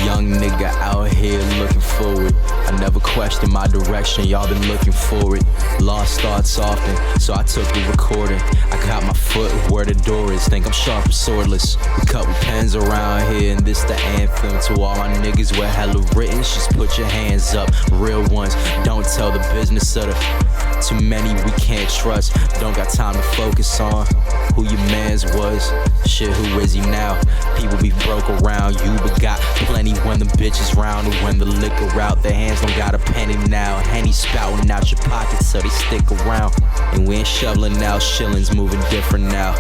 young nigga out here looking forward. I never questioned my direction, y'all been looking for it. Lost thoughts often, so I took a recording. I got my foot where the door is, think I'm sharp and swordless. A couple pens around here, and this the anthem to all my niggas with hella written. Just put your hands up, real ones. Don't tell the business of the too many we can't trust. Don't got time to focus on who your mans was. Shit, who is he now? People be broke around you, but got plenty when the bitches round. And when the liquor out, their hands don't got a penny now. Henny spouting out your pockets so they stick around. And we ain't shoveling out shillings, moving different now.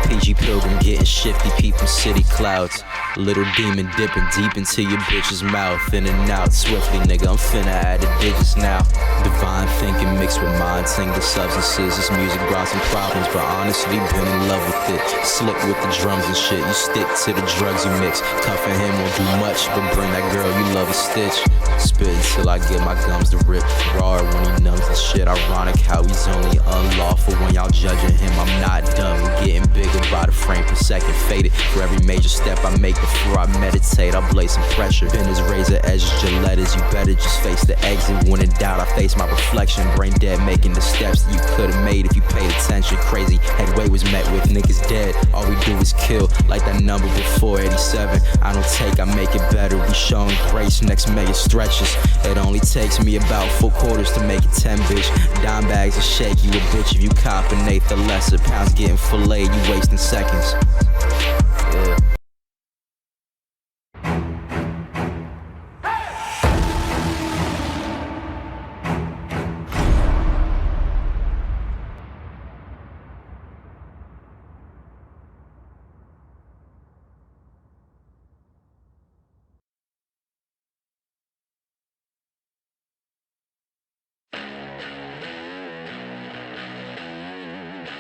PG Pilgrim getting shifty, peeping city clouds. Little demon dipping deep into your bitch's mouth. In and out swiftly, nigga, I'm finna add the digits now. Divine thinking mixed with mind-tingling substances. This music brought some problems, but honestly been in love with it. Slick with the drums and shit, you stick to the drugs you mix. Cuffing him won't do much, but bring that girl you love a stitch. Spit until I get my gums to rip raw when he numbs the shit. Ironic how he's only unlawful when y'all judging him. I'm not done, we're getting bigger by the frame per second. Faded for every major step I make before I meditate. I blaze some pressure. Been as razor edges, Gilettas. You better just face the exit. When in doubt, I face my reflection. Brain dead, making the steps that you could've made if you paid attention. Crazy headway was met with niggas dead. All we do is kill, like that number before 87. I don't take, I make it better. We showing grace, next mega stretches. It only takes me about 4 quarters to make it 10, bitch. Dime bags will shake you a bitch if you cop an eighth or lesser. Pounds getting filleted, you wasting seconds. Yeah.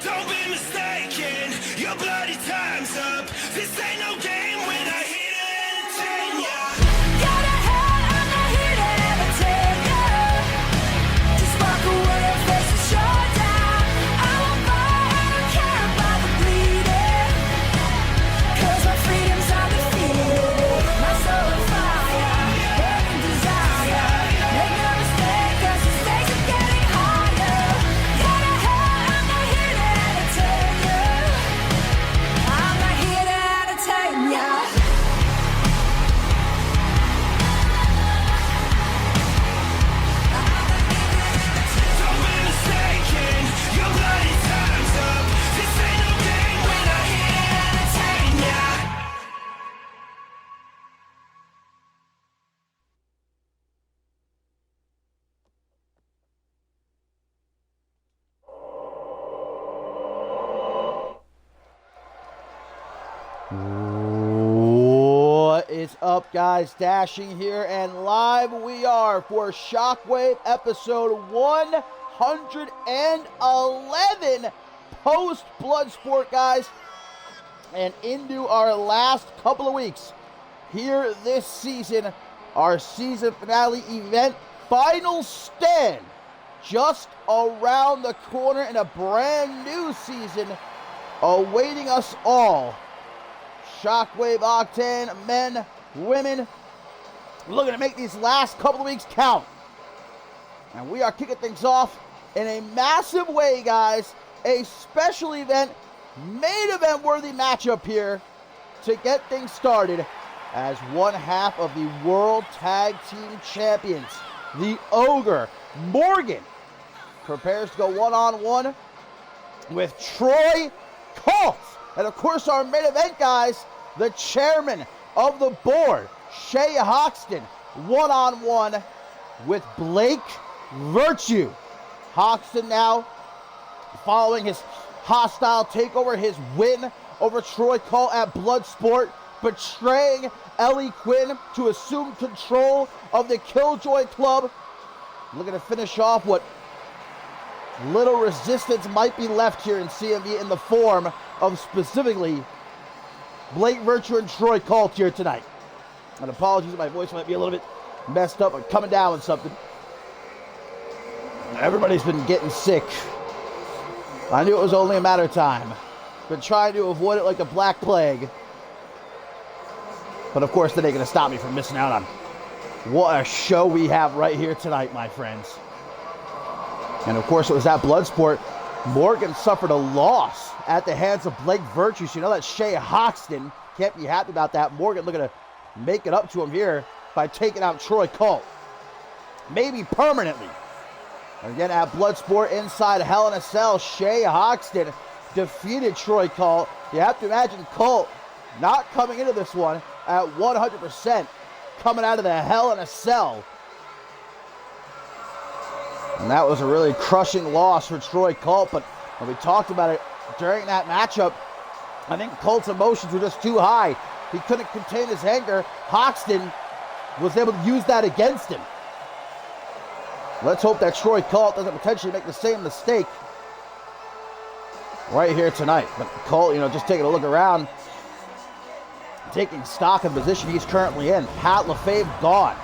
Don't be mistaken, your bloody time's up. This ain't no game when I hit it and entertain ya. Got a head, I'm not here to entertain ya. Just walk away and face the showdown. I won't fight, I don't care about the bleeding. 'Cause my freedom's undefeated. My soul on fire, burning desire. Make no mistake, 'cause the stakes are getting higher. Got a head, I'm not here to entertain ya. I'm not here to entertain ya. Don't be mistaken, your bloody time's up. This ain't no game when I hit it and entertain ya. What is up, guys? Dashing here, and live we are for Shockwave episode 111 post Bloodsport, guys, and into our last couple of weeks here this season. Our season finale event, Final Stand, just around the corner, in a brand new season awaiting us all. Shockwave Octane, men, women, looking to make these last couple of weeks count. And we are kicking things off in a massive way, guys. A special event, main event worthy matchup here to get things started, as one half of the World Tag Team Champions, the Ogre, Morgan, prepares to go one-on-one with Troy Colt. And of course, our main event, guys, the chairman of the board, Shay Hoxton, one-on-one with Blake Virtue. Hoxton now, following his hostile takeover, his win over Troy Colt at Bloodsport, betraying Ellie Quinn to assume control of the Killjoy Club. Looking to finish off what little resistance might be left here in CMV in the form of specifically Blake Virtue and Troy Colt here tonight. And apologies, my voice might be a little bit messed up. I'm coming down with something. Everybody's been getting sick. I knew it was only a matter of time. Been trying to avoid it like the Black Plague. But of course, that ain't going to stop me from missing out on what a show we have right here tonight, my friends. And of course, it was that Bloodsport. Morgan suffered a loss at the hands of Blake Virtue. So you know that Shea Hoxton can't be happy about that. Morgan looking to make it up to him here by taking out Troy Colt. Maybe permanently. Again, at Bloodsport inside Hell in a Cell, Shea Hoxton defeated Troy Colt. You have to imagine Colt not coming into this one at 100%, coming out of the Hell in a Cell. And that was a really crushing loss for Troy Colt, but when we talked about it during that matchup, I think Colt's emotions were just too high. He couldn't contain his anger. Hoxton was able to use that against him. Let's hope that Troy Colt doesn't potentially make the same mistake right here tonight. But Colt, just taking a look around, taking stock of the position he's currently in. Pat LaFave gone.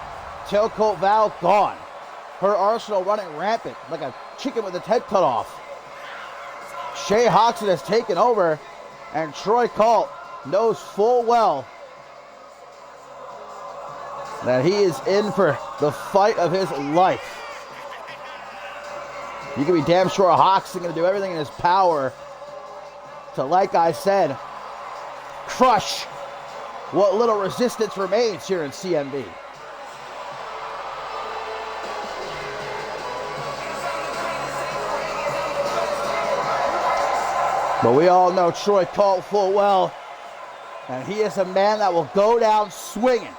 Tail Colt Val gone. Her arsenal running rampant like a chicken with its head cut off. Shea Hoxton has taken over, and Troy Colt knows full well that he is in for the fight of his life. You can be damn sure Hoxton going to do everything in his power to, like I said, crush what little resistance remains here in CMV. But we all know Troy Colt full well, and he is a man that will go down swinging.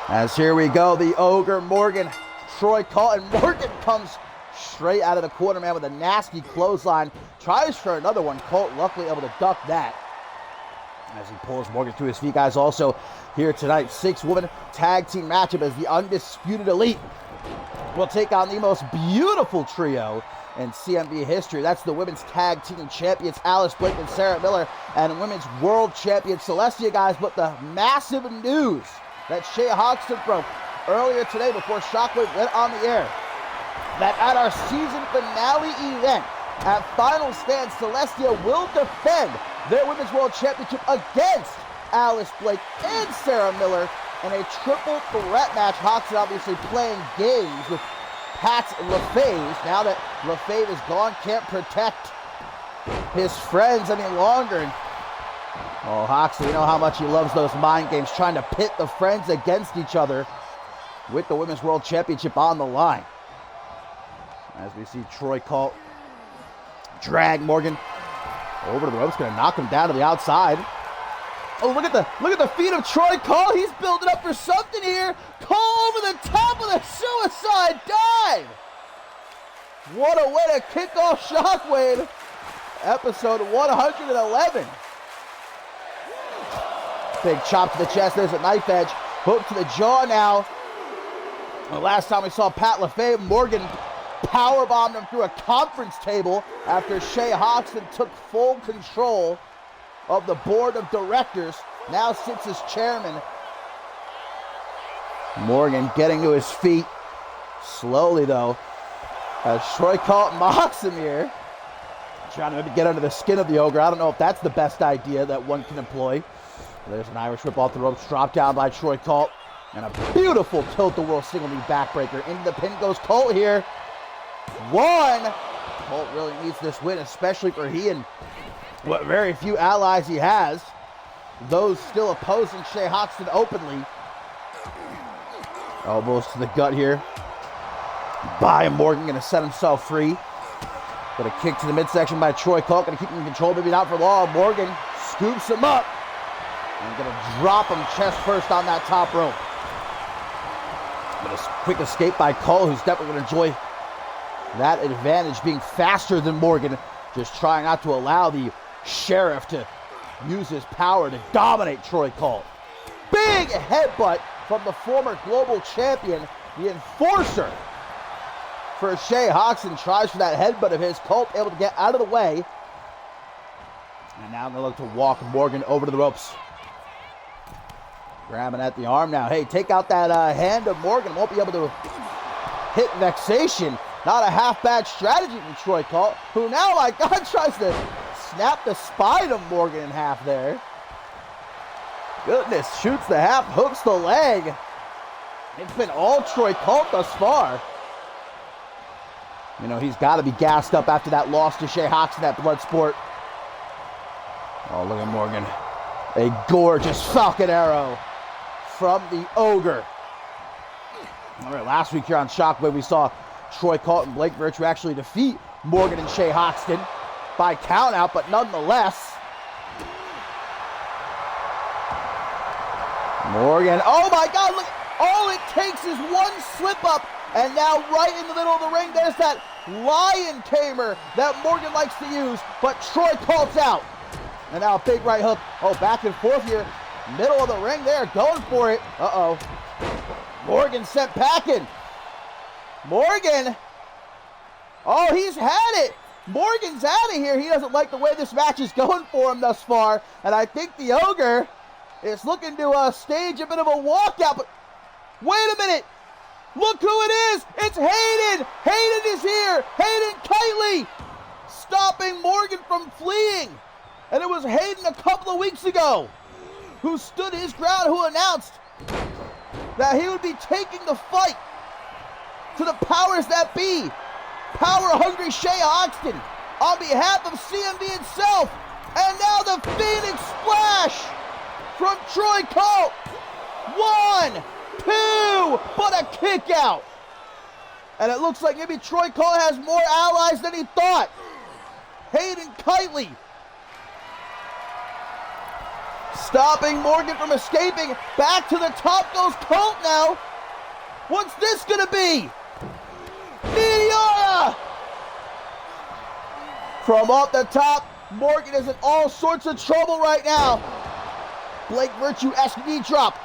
As here we go, the Ogre Morgan, Troy Colt, and Morgan comes straight out of the corner, man, with a nasty clothesline. Tries for another one. Colt luckily able to duck that as he pulls Morgan to his feet. Guys, also here tonight, 6-woman tag team matchup as the Undisputed Elite will take on the most beautiful trio in CMV history. That's the women's tag team champions, Alice Blake and Sarah Miller, and women's world champion Celestia, guys. But the massive news that Shea Hoxton broke earlier today before Shockwave went on the air, that at our season finale event at Final Stand, Celestia will defend their Women's World Championship against Alice Blake and Sarah Miller in a triple threat match. Hoxton obviously playing games with Pat LaFave. Now that LaFave is gone, can't protect his friends any longer. And oh, Hoxton, you know how much he loves those mind games, trying to pit the friends against each other with the Women's World Championship on the line. As we see Troy Colt drag Morgan over to the ropes, going to knock him down to the outside. Oh, look at the feet of Troy Colt. He's building up for something here. Colt over the top of the suicide dive. What a way to kick off Shockwave, episode 111. Big chop to the chest. There's a knife edge. Hook to the jaw now. The last time we saw Pat LaFave, Morgan powerbombed him through a conference table after Shea Hoxton took full control of the board of directors. Now sits as chairman. Morgan getting to his feet slowly, though, as Troy Colt mocks him here, trying to maybe get under the skin of the Ogre. I don't know if that's the best idea that one can employ. There's an Irish whip off the ropes, dropped down by Troy Colt, and a beautiful tilt-the-world single knee backbreaker. Into the pin goes Colt here. One. Colt really needs this win, especially for he and what very few allies he has, those still opposing Shea Hoxton openly. Elbows to the gut here by Morgan, going to set himself free. Got a kick to the midsection by Troy Colt, going to keep him in control, maybe not for long. Morgan scoops him up and going to drop him chest first on that top rope. But a quick escape by Colt, who's definitely going to enjoy that advantage, being faster than Morgan, just trying not to allow the Sheriff to use his power to dominate Troy Colt. Big headbutt from the former global champion, the enforcer for Shea Hoxton. Tries for that headbutt of his. Colt able to get out of the way. And now going to look to walk Morgan over to the ropes. Grabbing at the arm now. Hey, take out that hand of Morgan. Won't be able to hit Vexation. Not a half bad strategy from Troy Colt, who now, my God, tries to snapped the spine of Morgan in half there. Goodness, shoots the half, hooks the leg. It's been all Troy Colt thus far. You know, he's got to be gassed up after that loss to Shea Hoxton at Bloodsport. Oh, look at Morgan. A gorgeous Falcon Arrow from the Ogre. All right, last week here on Shockwave, we saw Troy Colt and Blake Virtue actually defeat Morgan and Shea Hoxton by countout, but nonetheless. Morgan, oh my God, look, all it takes is one slip up, and now right in the middle of the ring, there's that lion tamer that Morgan likes to use, but Troy Colt's out. And now a big right hook. Oh, back and forth here. Middle of the ring there, going for it. Uh-oh. Morgan sent packing. Morgan. Oh, he's had it. Morgan's out of here. He doesn't like the way this match is going for him thus far. And I think the Ogre is looking to stage a bit of a walkout. But wait a minute. Look who it is. It's Hayden. Hayden is here. Hayden Kitely stopping Morgan from fleeing. And it was Hayden a couple of weeks ago who stood his ground, who announced that he would be taking the fight to the powers that be. Power-hungry Shea Hoxton on behalf of CMV itself. And now the Phoenix Splash from Troy Colt. 1, 2, but a kick out. And it looks like maybe Troy Colt has more allies than he thought. Hayden Kitely stopping Morgan from escaping. Back to the top goes Colt now. What's this gonna be? Meteora! From off the top, Morgan is in all sorts of trouble right now. Blake Virtue-esque knee drop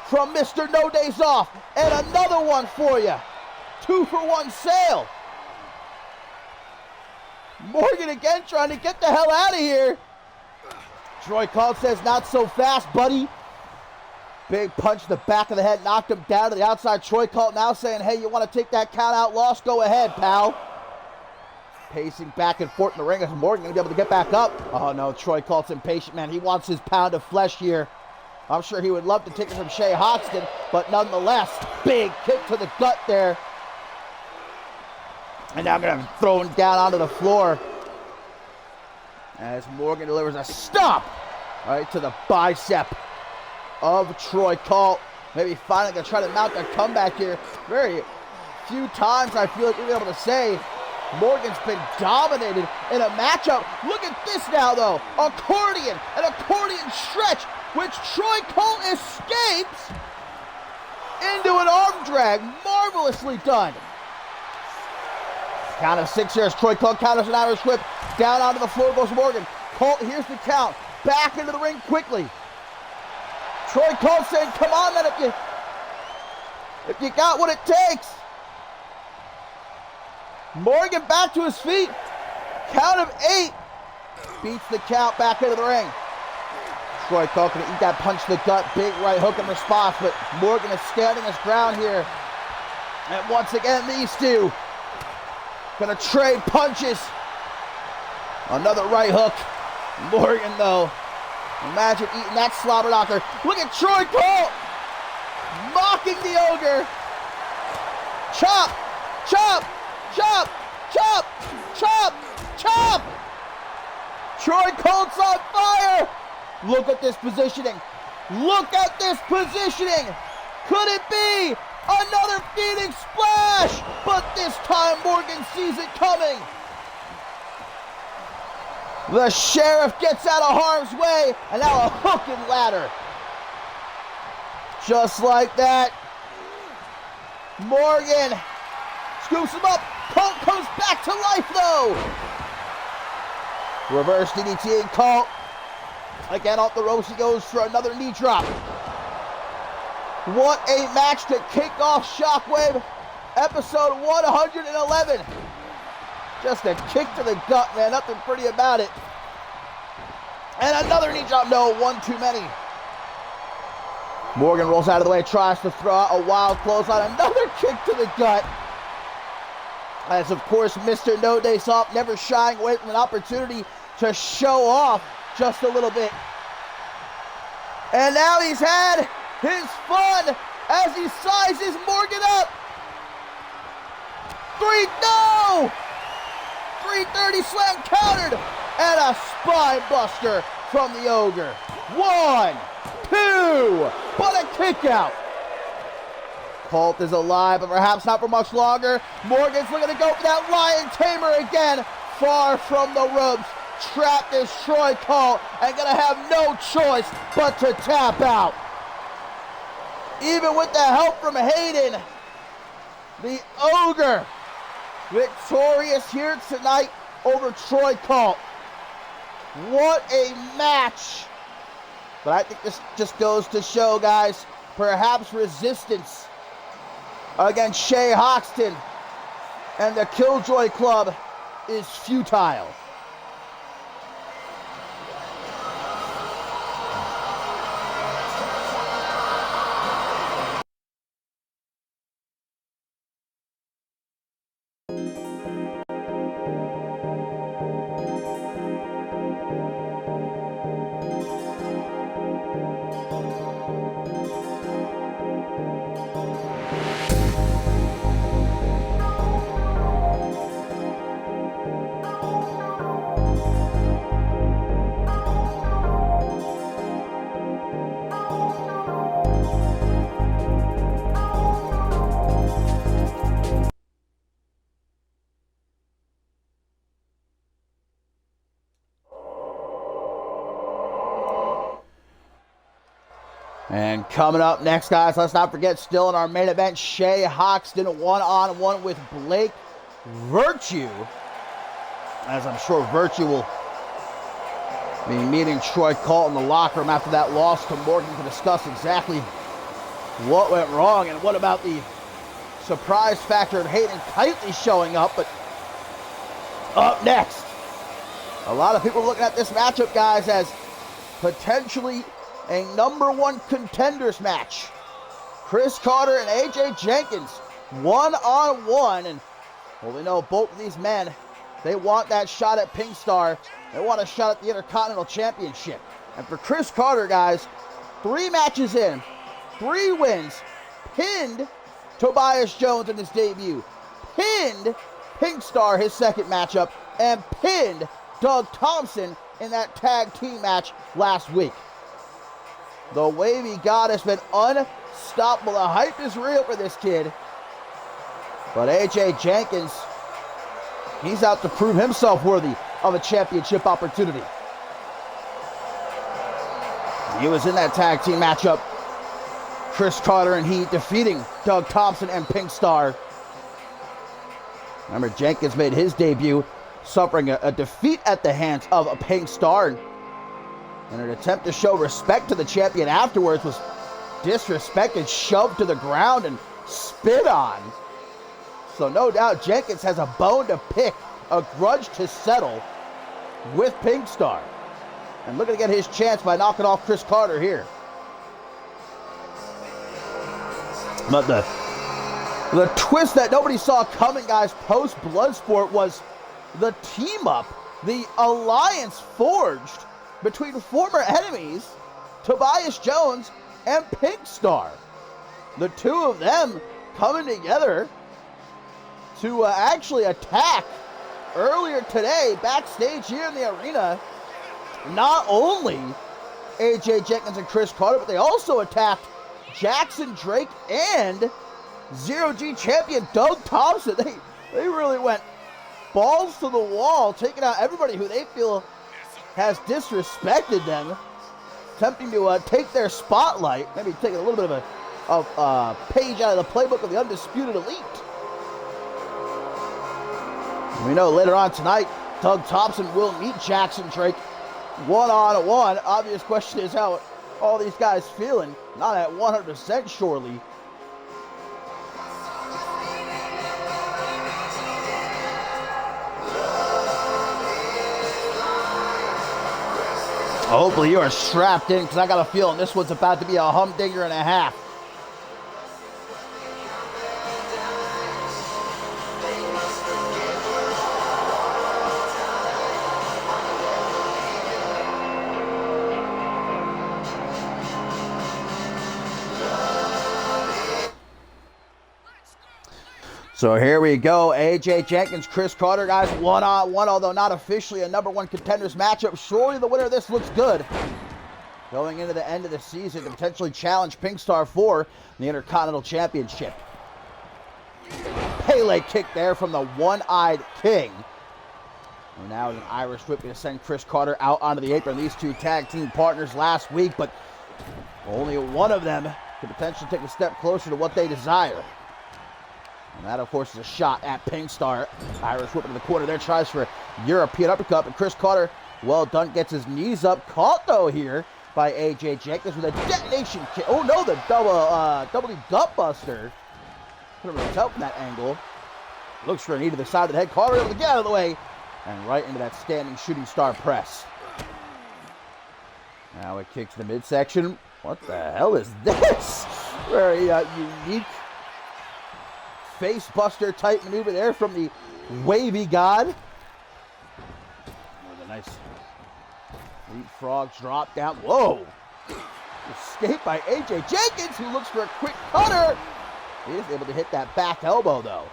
from Mr. No Days Off. And another one for you. 2-for-1 sale. Morgan again trying to get the hell out of here. Troy Colt says, not so fast, buddy. Big punch to the back of the head, knocked him down to the outside. Troy Colt now saying, hey, you want to take that count out loss? Go ahead, pal. Pacing back and forth in the ring. Is Morgan going to be able to get back up? Oh, no, Troy Colt's impatient, man. He wants his pound of flesh here. I'm sure he would love to take it from Shea Hoxton, but nonetheless, big kick to the gut there. And now I'm going to throw him down onto the floor as Morgan delivers a stomp right to the bicep of Troy Colt. Maybe finally going to try to mount a comeback here. Very few times I feel like we'll be able to say Morgan's been dominated in a matchup. Look at this now, though. Accordion, an accordion stretch, which Troy Colt escapes into an arm drag. Marvelously done. Count of 6 here as Troy Colt counters an Irish whip. Down onto the floor goes Morgan. Colt, here's the count. Back into the ring quickly. Troy Colt saying, come on, man, if you got what it takes. Morgan back to his feet. Count of 8. Beats the count back into the ring. Troy Colt gonna eat that punch to the gut. Big right hook in response, but Morgan is standing his ground here. And once again, these two gonna trade punches. Another right hook. Morgan, though, imagine eating that slobber knocker. Look at Troy Colt mocking the Ogre. Chop, chop, chop, chop, chop, chop. Troy Colt's on fire. Look at this positioning. Look at this positioning. Could it be another Phoenix Splash? But this time Morgan sees it coming. The Sheriff gets out of harm's way, and now a hook and ladder. Just like that. Morgan scoops him up. Colt comes back to life, though. Reverse DDT and Colt. Again, off the ropes he goes for another knee drop. What a match to kick off Shockwave episode 111. Just a kick to the gut, man. Nothing pretty about it. And another knee drop. No, one too many. Morgan rolls out of the way, tries to throw out a wild clothesline. Another kick to the gut. As, of course, Mr. No Days Off, never shying away from an opportunity to show off just a little bit. And now he's had his fun as he sizes Morgan up. 3, no! 330 slam countered, and a spine buster from the Ogre. 1, 2, but a kick out. Colt is alive, but perhaps not for much longer. Morgan's looking to go for that Lion Tamer again. Far from the ropes. Trapped is Troy Colt, and gonna have no choice but to tap out. Even with the help from Hayden, the Ogre victorious here tonight over Troy Colt. What a match. But I think this just goes to show, guys, perhaps resistance against Shay Hoxton and the Killjoy Club is futile. And coming up next, guys, let's not forget, still in our main event, Shay Hoxton one-on-one with Blake Virtue. As I'm sure Virtue will be meeting Troy Colt in the locker room after that loss to Morgan to discuss exactly what went wrong and what about the surprise factor of Hayden Kitely showing up. But up next, a lot of people are looking at this matchup, guys, as potentially a #1 contenders match. Chris Carter and AJ Jenkins one-on-one, and well, we know both of these men, they want that shot at Pink Star. They want a shot at the Intercontinental Championship. And for Chris Carter, guys, 3 matches in, 3 wins, pinned Tobias Jones in his debut, pinned Pink Star his second matchup, and pinned Doug Thompson in that tag team match last week. The wavy god has been unstoppable. The hype is real for this kid. But AJ Jenkins, he's out to prove himself worthy of a championship opportunity. He was in that tag team matchup. Chris Carter and he defeating Doug Thompson and Pink Star. Remember, Jenkins made his debut suffering a defeat at the hands of a Pink Star. In an attempt to show respect to the champion afterwards, was disrespected, shoved to the ground, and spit on. So no doubt Jenkins has a bone to pick, a grudge to settle with Pink Star. And looking to get his chance by knocking off Chris Carter here. But the twist that nobody saw coming, guys, post Bloodsport was the team up, the alliance forged between former enemies Tobias Jones and Pink Star. The two of them coming together to actually attack earlier today backstage here in the arena not only AJ Jenkins and Chris Carter, but they also attacked Jackson Drake and Zero-G champion Doug Thompson. They really went balls to the wall, taking out everybody who they feel has disrespected them, attempting to take their spotlight, maybe taking a little bit of a page out of the playbook of the Undisputed Elite. We know later on tonight, Doug Thompson will meet Jackson Drake one-on-one. Obvious question is how all these guys feeling. Not at 100% surely. Hopefully you are strapped in, because I got a feeling this one's about to be a humdinger and a half. So here we go. AJ Jenkins, Chris Carter, guys, one-on-one, although not officially a number one contenders matchup. Surely the winner of this looks good. Going into the end of the season to potentially challenge Pink Star for the Intercontinental Championship. Pele kick there from the one-eyed King. And now an Irish whip to send Chris Carter out onto the apron. These two tag team partners last week, but only one of them could potentially take a step closer to what they desire. And that, of course, is a shot at Pink Star. Irish whip into the corner there, tries for a European uppercut, but Chris Carter, well done, gets his knees up. Caught, though, here by AJ Jenkins with a detonation kick. Oh, no, the double gut buster. Couldn't really tell from that angle. Looks for a knee to the side of the head. Carter able to get out of the way. And right into that standing shooting star press. Now it kicks the midsection. What the hell is this? Very unique face buster type maneuver there from the wavy god. With a nice leapfrog drop down. Whoa! Escape by AJ Jenkins, who looks for a quick cutter. He is able to hit that back elbow, though.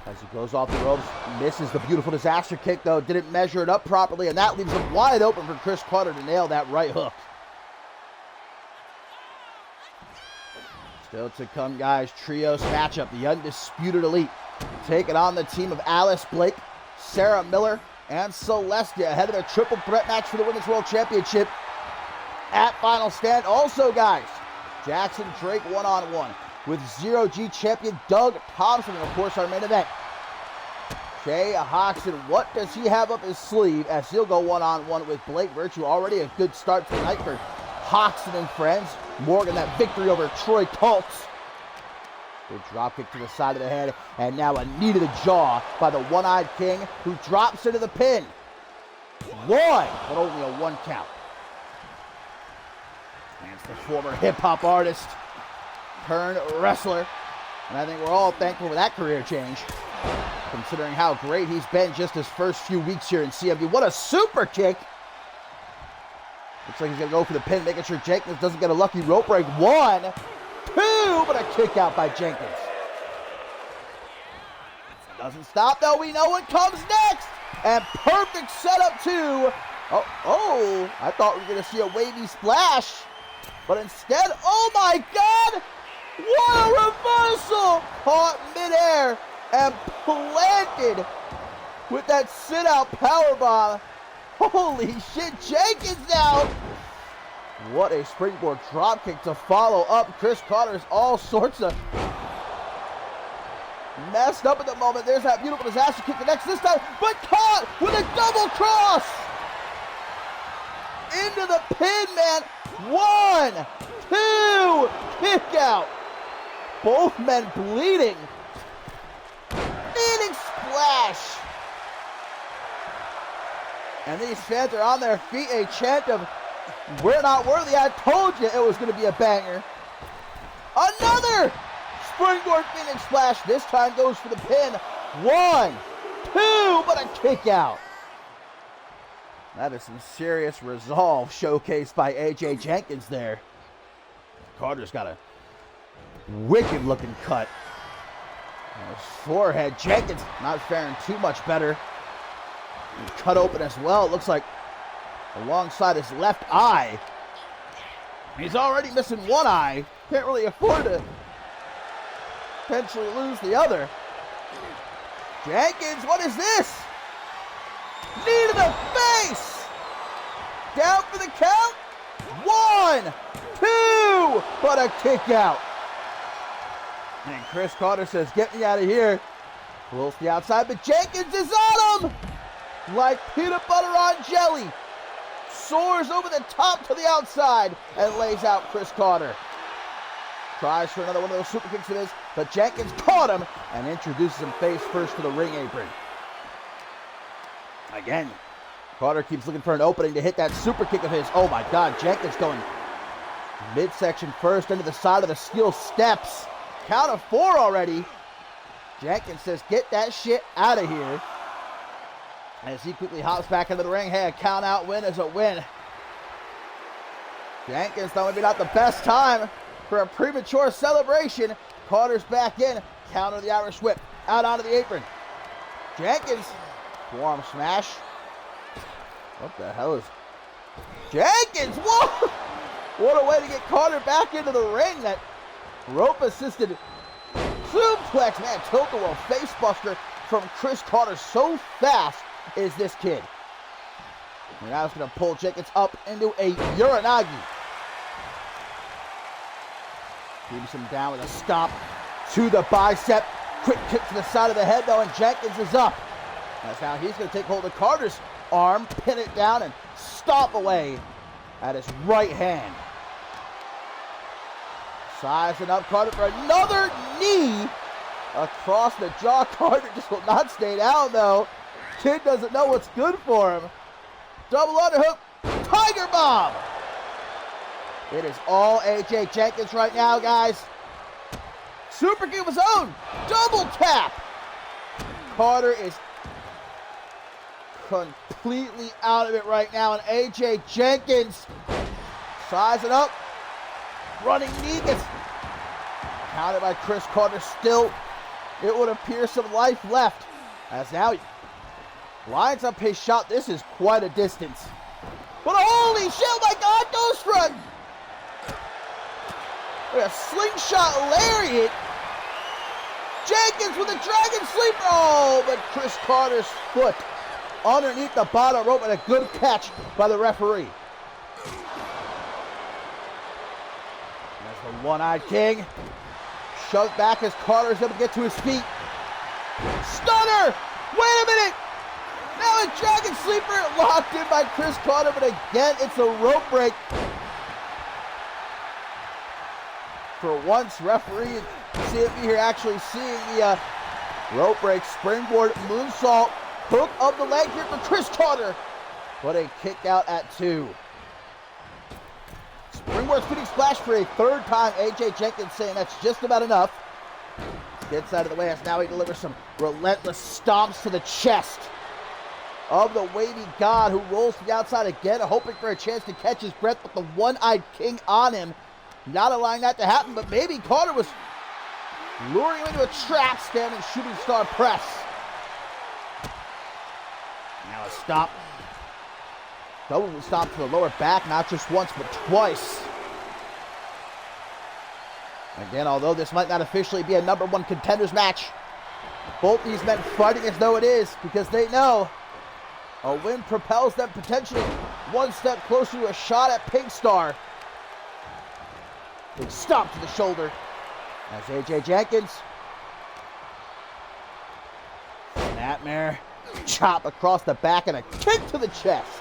As he goes off the ropes, misses the beautiful disaster kick, though. Didn't measure it up properly, and that leaves him wide open for Chris Carter to nail that right hook. Still to come, guys, trios matchup. The Undisputed Elite taking on the team of Alice Blake, Sarah Miller, and Celestia ahead of their triple threat match for the Women's World Championship at Final Stand. Also, guys, Jackson Drake one-on-one with Zero-G champion Doug Thompson, and of course our main event, Jay Hoxton. What does he have up his sleeve as he'll go one-on-one with Blake Virtue? Already a good start tonight for Hoxton and friends. Morgan, that victory over Troy Colts. Good drop kick to the side of the head, and now a knee to the jaw by the one-eyed King, who drops into the pin. One, but only a one count. And it's the former hip-hop artist turned wrestler, and I think we're all thankful for that career change, considering how great he's been just his first few weeks here in CMV. What a super kick! Looks like he's gonna go for the pin, making sure Jenkins doesn't get a lucky rope break. 1, 2, but a kick out by Jenkins. Doesn't stop though, we know what comes next! And perfect setup too. Oh, I thought we were gonna see a wavy splash, but instead, oh my God! What a reversal! Caught midair and planted with that sit-out powerbomb. Holy shit, Jenkins now! What a springboard dropkick to follow up. Chris Carter's all sorts of messed up at the moment. There's that beautiful disaster kick the next this time, but caught with a double cross! Into the pin, man. 1, 2, kick out. Both men bleeding. Meaning splash. And these fans are on their feet, a chant of, "We're not worthy, I told you it was going to be a banger." Another springboard Phoenix splash. This time goes for the pin. 1, 2, but a kick out. That is some serious resolve showcased by AJ Jenkins there. Carter's got a wicked looking cut on his forehead. Jenkins not faring too much better. And cut open as well. It looks like alongside his left eye. He's already missing one eye. Can't really afford to potentially lose the other. Jenkins, what is this? Knee to the face. Down for the count. 1, 2, but a kick out. And Chris Carter says, "Get me out of here." Pulls the outside, but Jenkins is on him like peanut butter on jelly. Soars over the top to the outside and lays out Chris Carter. Tries for another one of those super kicks of his, but Jenkins caught him and introduces him face first to the ring apron. Again, Carter keeps looking for an opening to hit that super kick of his. Oh my God, Jenkins going midsection first into the side of the steel steps. Count of 4 already. Jenkins says, "Get that shit out of here." As he quickly hops back into the ring. Hey, a count out win is a win. Jenkins, though, maybe not the best time for a premature celebration. Carter's back in. Counter the Irish whip. out onto the apron. Jenkins, forearm smash. What the hell is Jenkins? Whoa! What a way to get Carter back into the ring. That rope-assisted suplex, man, tilt-a-whirl facebuster from Chris Carter. So fast is this kid. And now it's going to pull Jenkins up into a Uranagi. Keeps him down with a stop to the bicep. Quick kick to the side of the head, though, and Jenkins is up. As now he's going to take hold of Carter's arm, pin it down, and stomp away at his right hand. Sizing up Carter for another knee across the jaw. Carter just will not stay down, though. Kid doesn't know what's good for him. Double underhook, Tiger Bomb. It is all AJ Jenkins right now, guys. Super kick of his own, double tap. Carter is completely out of it right now, and AJ Jenkins sizing up. Running knee gets counted by Chris Carter. Still, it would appear some life left. As now he lines up his shot. This is quite a distance. But holy shit, my God, Ghost Run! With a slingshot lariat. Jenkins with a dragon sleeper. Oh, but Chris Carter's foot underneath the bottom rope, and a good catch by the referee. The one-eyed king shoved back as Carter's able to get to his feet. Stunner! Wait a minute! Now a dragon sleeper locked in by Chris Carter, but again, it's a rope break. For once, referee and CMV here actually seeing the rope break. Springboard moonsault. Hook of the leg here for Chris Carter. What a kick out at 2. Springboard spinning splash for a third time. AJ Jenkins saying that's just about enough. Gets out of the way as now he delivers some relentless stomps to the chest of the wavy god, who rolls to the outside again, hoping for a chance to catch his breath with the one-eyed king on him. Not allowing that to happen, but maybe Carter was luring him into a trap, standing shooting star press. Now a stop. Double stop to the lower back, not just once, but twice. Again, although this might not officially be a number 1 contenders match, both these men fighting as though it is, because they know a win propels them potentially one step closer to a shot at Pink Star. Big stomp to the shoulder as AJ Jenkins. Snapmare, chop across the back, and a kick to the chest.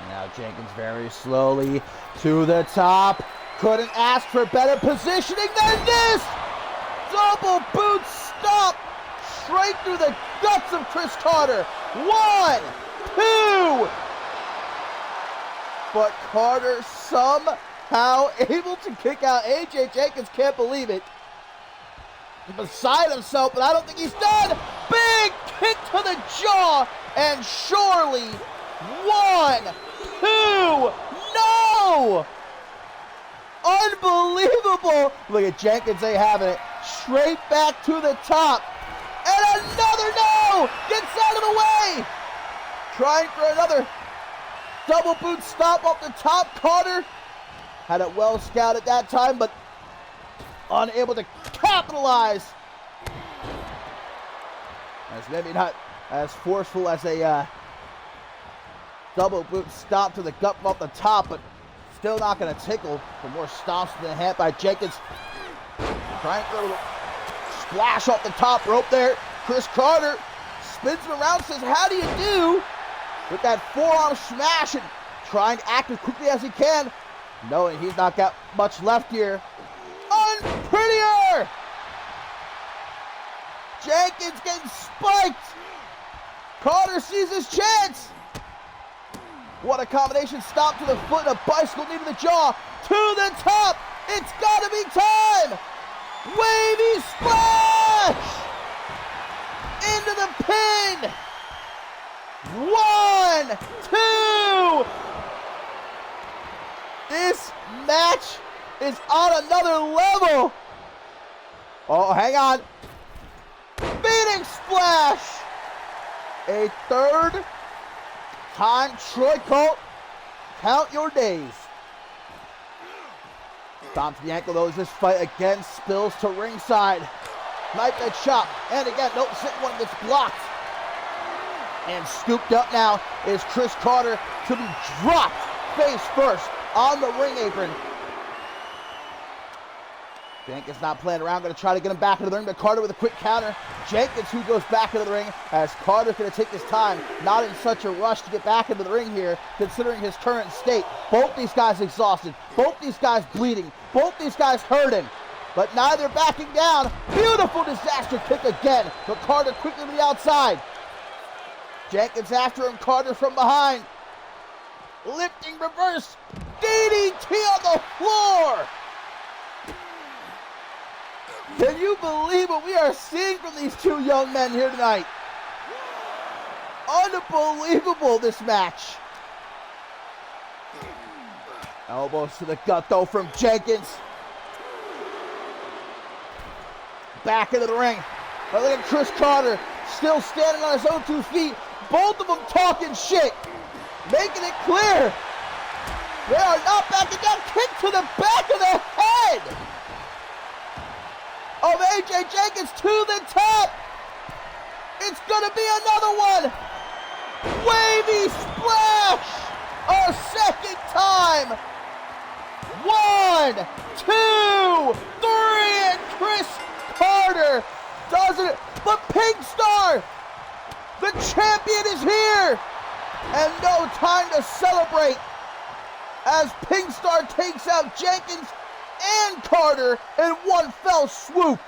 Now Jenkins very slowly to the top. Couldn't ask for better positioning than this! Double boot stomp straight through the guts of Chris Carter. 1, 2! But Carter somehow able to kick out. AJ Jenkins can't believe it. He's beside himself, but I don't think he's done. Big kick to the jaw, and surely 1, 2, no! Unbelievable! Look at Jenkins, they having it. Straight back to the top. And another no! Gets out of the way! Trying for another double boot stop off the top. Carter had it well scouted that time, but unable to capitalize. As maybe not as forceful as a double boot stop to the gut off the top, but still not going to tickle for more stomps to the hand by Jenkins. Trying for a little splash off the top rope there. Chris Carter spins him around, says, how do you do? With that forearm smash, and trying to act as quickly as he can, knowing he's not got much left here. Unprettier! Jenkins getting spiked. Carter sees his chance. What a combination. Stop to the foot, a bicycle knee to the jaw. To the top. It's got to be time. Wavy splash. Into the pin. 1, 2. This match is on another level. Oh, hang on. Phoenix Splash! A third time Troy Colt. Count your days. Stomps the ankle though as this fight again spills to ringside. Knife that chop. And again, nope, second one gets blocked. And scooped up now is Chris Carter to be dropped face first on the ring apron. Jenkins not playing around, going to try to get him back into the ring, but Carter with a quick counter. Jenkins who goes back into the ring as Carter's going to take his time, not in such a rush to get back into the ring here, considering his current state. Both these guys exhausted, both these guys bleeding, both these guys hurting, but neither backing down. Beautiful disaster kick again, but Carter quickly to the outside. Jenkins after him, Carter from behind. Lifting reverse, DDT on the floor. Can you believe what we are seeing from these two young men here tonight? Unbelievable, this match. Elbows to the gut though from Jenkins. Back into the ring. But look at Chris Carter still standing on his own 2 feet. Both of them talking shit. Making it clear. They are not backing down. Kick to the back of the head of AJ Jenkins to the top. It's gonna be another one. Wavy splash a second time. 1, 2, 3, and Chris Carter does it. But Pink Star, the champion, is here, and no time to celebrate as Pink Star takes out Jenkins and Carter in one fell swoop.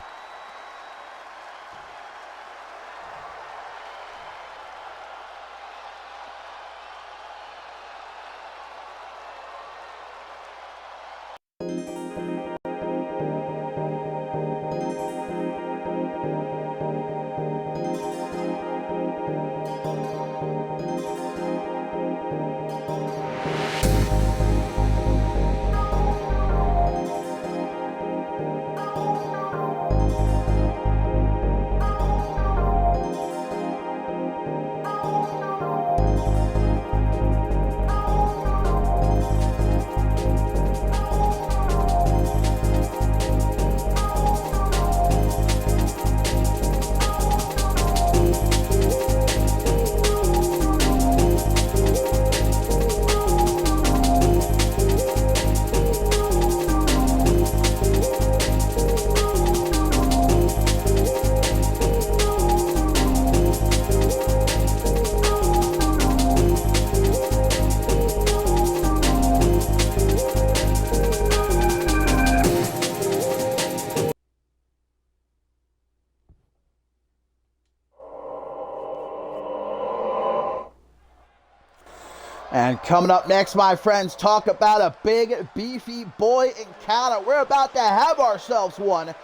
And coming up next, my friends, talk about a big, beefy boy encounter. We're about to have ourselves one.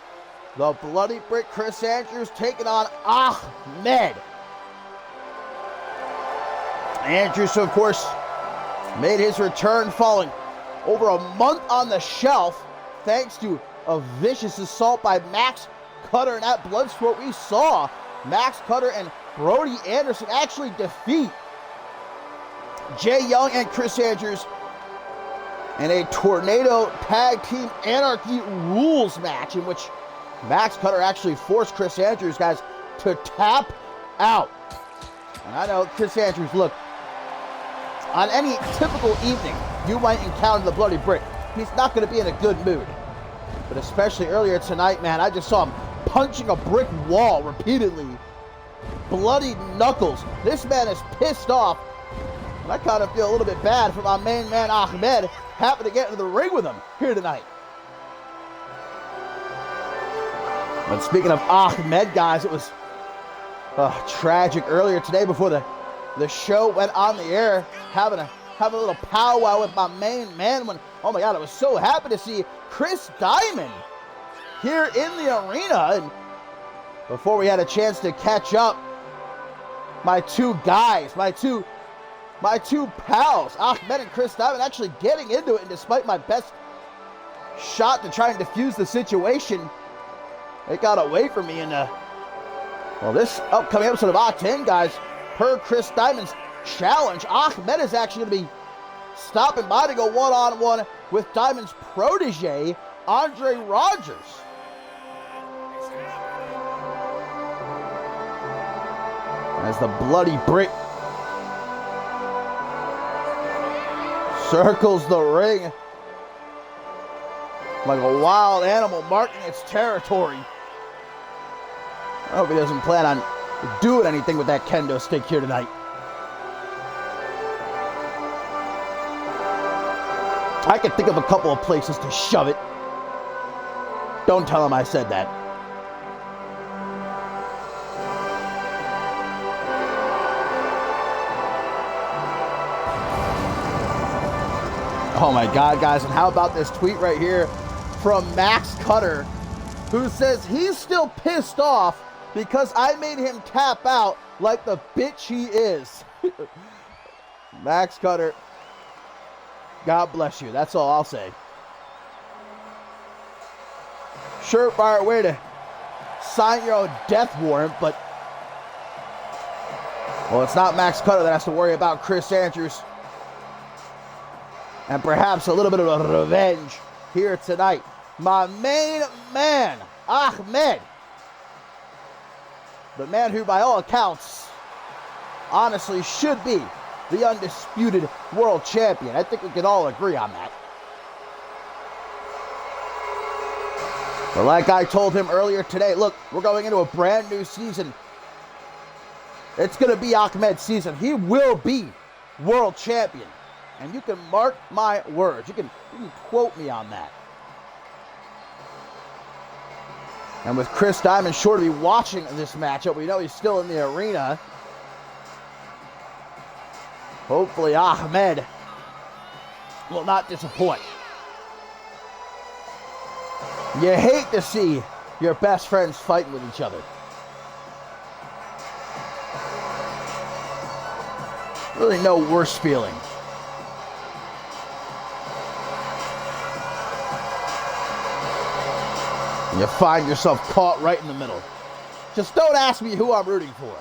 The Bloody Brick Chris Andrews taking on Ahmed. Andrews, of course, made his return following over a month on the shelf, thanks to a vicious assault by Max Cutter. And at Bloodsport, we saw Max Cutter and Brody Anderson actually defeat Jay Young and Chris Andrews in a Tornado Tag Team Anarchy Rules match in which Max Cutter actually forced Chris Andrews, guys, to tap out. And I know Chris Andrews, look, on any typical evening, you might encounter the Bloody Brick. He's not going to be in a good mood. But especially earlier tonight, man, I just saw him punching a brick wall repeatedly. Bloody knuckles. This man is pissed off. And I kind of feel a little bit bad for my main man, Ahmed, having to get into the ring with him here tonight. But speaking of Ahmed, guys, it was tragic earlier today before the show went on the air, having a little powwow with my main man when, oh my God, I was so happy to see Chris Diamond here in the arena. And before we had a chance to catch up, my two guys, my two pals, Ahmed and Chris Diamond, actually getting into it, and despite my best shot to try and defuse the situation, it got away from me, and Well, this upcoming episode of Octane, guys, per Chris Diamond's challenge, Ahmed is actually going to be stopping by to go one-on-one with Diamond's protege, Andre Rogers. As the bloody brick circles the ring like a wild animal marking its territory. I hope he doesn't plan on doing anything with that kendo stick here tonight. I can think of a couple of places to shove it. Don't tell him I said that. Oh my God, guys, and how about this tweet right here from Max Cutter, who says he's still pissed off because I made him tap out like the bitch he is. Max Cutter, God bless you. That's all I'll say. Surefire way to sign your own death warrant, but well, it's not Max Cutter that has to worry about Chris Andrews. And perhaps a little bit of a revenge here tonight. My main man, Ahmed. The man who, by all accounts, honestly should be the undisputed world champion. I think we can all agree on that. But like I told him earlier today, look, we're going into a brand new season. It's going to be Ahmed's season. He will be world champion. And you can mark my words. You can quote me on that. And with Chris Diamond sure to be watching this matchup, we know he's still in the arena. Hopefully Ahmed will not disappoint. You hate to see your best friends fighting with each other. Really no worse feeling. You find yourself caught right in the middle. Just don't ask me who I'm rooting for.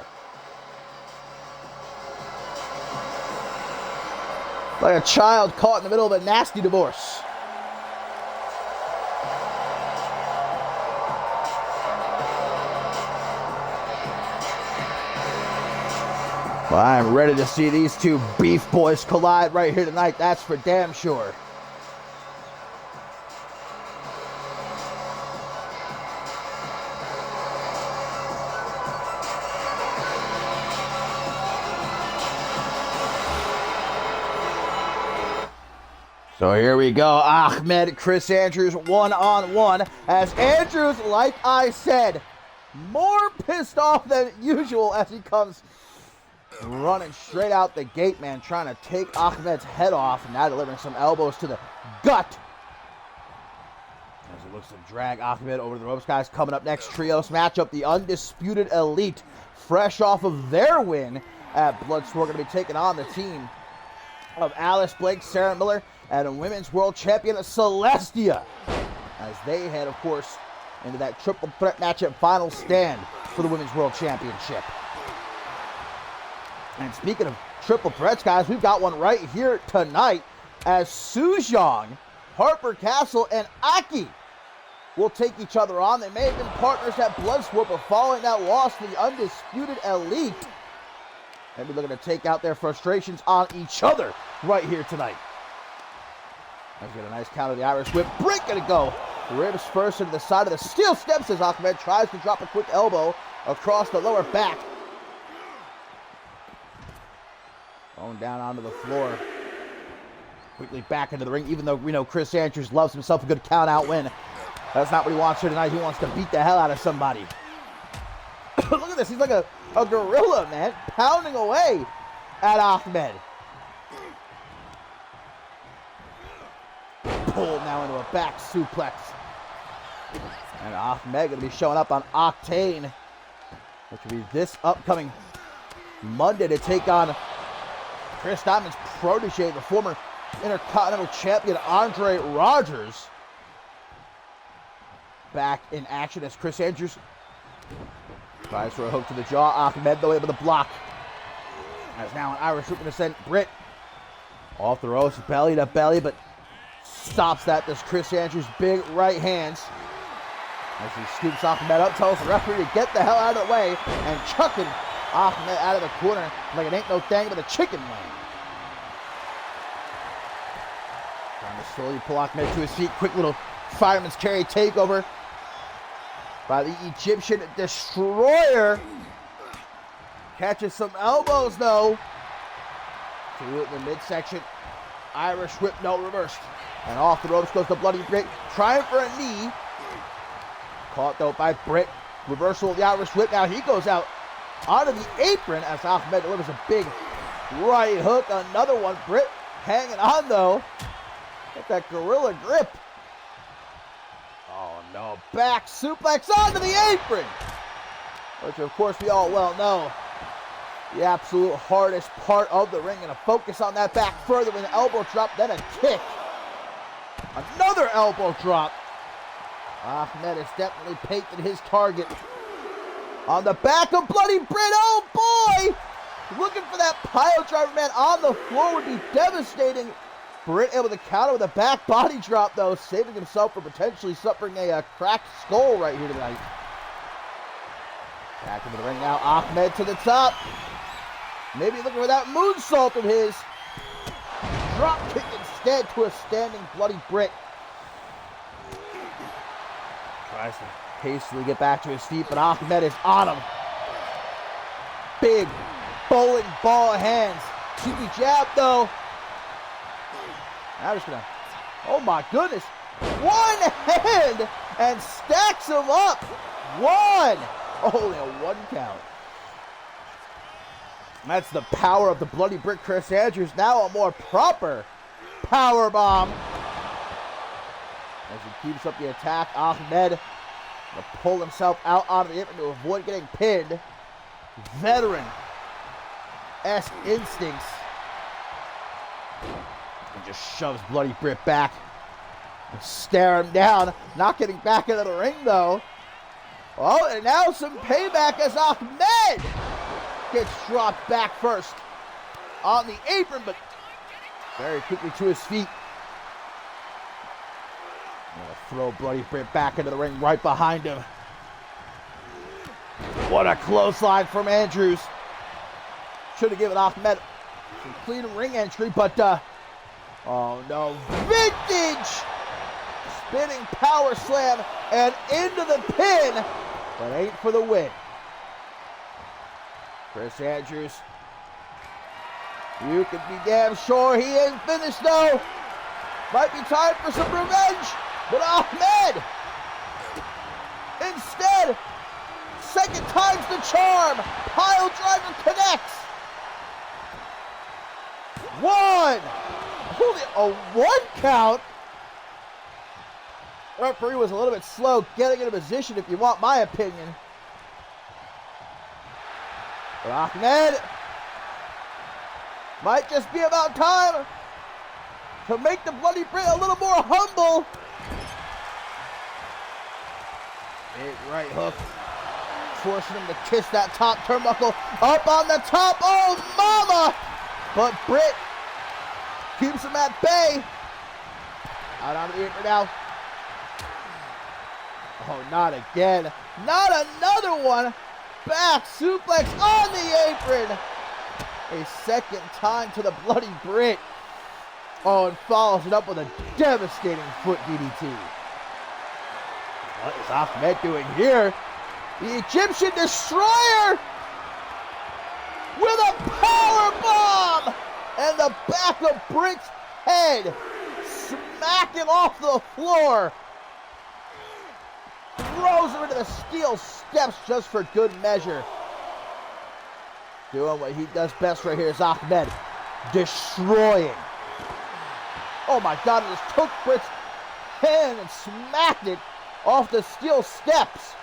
Like a child caught in the middle of a nasty divorce. Well, I'm ready to see these two beef boys collide right here tonight. That's for damn sure. So here we go, Ahmed, Chris Andrews, one-on-one, as Andrews, like I said, more pissed off than usual as he comes running straight out the gate, man, trying to take Ahmed's head off, and now delivering some elbows to the gut. As he looks to drag Ahmed over the ropes, guys. Coming up next, trios matchup, the Undisputed Elite, fresh off of their win at Bloodsport, going to be taking on the team of Alice Blake, Sarah Miller, and Women's World Champion Celestia, as they head, of course, into that triple threat matchup final stand for the Women's World Championship. And speaking of triple threats, guys, we've got one right here tonight, as Sujong, Harper Castle, and Aki will take each other on. They may have been partners at Bloodsport, but following that loss to the Undisputed Elite, they'll be looking to take out their frustrations on each other right here tonight. Let's get a nice count of the Irish whip. Break gonna go. Ribs first into the side of the steel steps as Ahmed tries to drop a quick elbow across the lower back. Going down onto the floor. Quickly back into the ring, even though we know Chris Andrews loves himself a good count out win. That's not what he wants here tonight. He wants to beat the hell out of somebody. Look at this. He's like a gorilla, man, pounding away at Ahmed. Pulled now into a back suplex. And Ahmed going to be showing up on Octane, which will be this upcoming Monday, to take on Chris Diamond's protege, the former Intercontinental Champion Andre Rogers. Back in action as Chris Andrews Tries for a hook to the jaw. Ahmed, though, able to block. As now an Irish whip to send Britt off the ropes, belly to belly, but stops that. Does Chris Andrews' big right hands. As he scoops Ahmed up, tells the referee to get the hell out of the way, and chucking Ahmed out of the corner like it ain't no thing but a chicken wing. Trying to slowly pull Ahmed to his feet. Quick little fireman's carry takeover by the Egyptian Destroyer. Catches some elbows though. To the midsection. Irish whip, no, reversed. And off the ropes goes the Bloody Britt. Trying for a knee. Caught though by Britt. Reversal of the Irish whip. Now he goes out onto the apron as Ahmed delivers a big right hook. Another one. Britt hanging on though. Get that gorilla grip. Oh no. Back suplex onto the apron. Which of course we all well know. The absolute hardest part of the ring. Gonna focus on that back further with an elbow drop, then a kick. Another elbow drop. Ahmed has definitely painted his target. On the back of Bloody Britt. Oh boy! Looking for that pile driver, man. On the floor would be devastating. Britt able to counter with a back body drop, though, saving himself from potentially suffering a cracked skull right here tonight. Back into the ring now. Ahmed to the top. Maybe looking for that moonsault of his. Drop kick instead to a standing Bloody Britt. Tries to hastily get back to his feet, but Ahmed is on him. Big bowling ball hands. Cheeky jab, though. Now just gonna, oh my goodness. One hand and stacks him up. One. Only a one count. That's the power of the Bloody Britt Chris Andrews. Now a more proper power bomb. As he keeps up the attack, Ahmed will pull himself out onto the apron to avoid getting pinned. Veteran-esque instincts. And just shoves Bloody Britt back. Stare him down. Not getting back into the ring though. Oh, and now some payback as Ahmed gets dropped back first on the apron, but very quickly to his feet. Gonna throw Bloody Britt back into the ring right behind him. What a clothesline from Andrews. Should have given Ahmed some clean ring entry, but oh no, vintage spinning power slam and into the pin, but ain't for the win. Chris Andrews, you can be damn sure he ain't finished though. Might be time for some revenge, but Ahmed, instead, second time's the charm. Pile driver connects. One. Holy, a one count. Referee was a little bit slow getting into position, if you want my opinion. But Ahmed, might just be about time to make the Bloody Britt a little more humble. Big right hook, forcing him to kiss that top turnbuckle. Up on the top, oh mama! But Britt keeps him at bay. Out onto the apron now. Oh, not again. Not another one. Back suplex on the apron. A second time to the Bloody Britt. Oh, and follows it up with a devastating foot DDT. What is Ahmed doing here? The Egyptian Destroyer with a power bomb and the back of Britt's head smacking off the floor. Throws him into the steel steps just for good measure. Doing what he does best right here is Ahmed destroying. Oh my God, he just took Britt's hand and smacked it off the steel steps.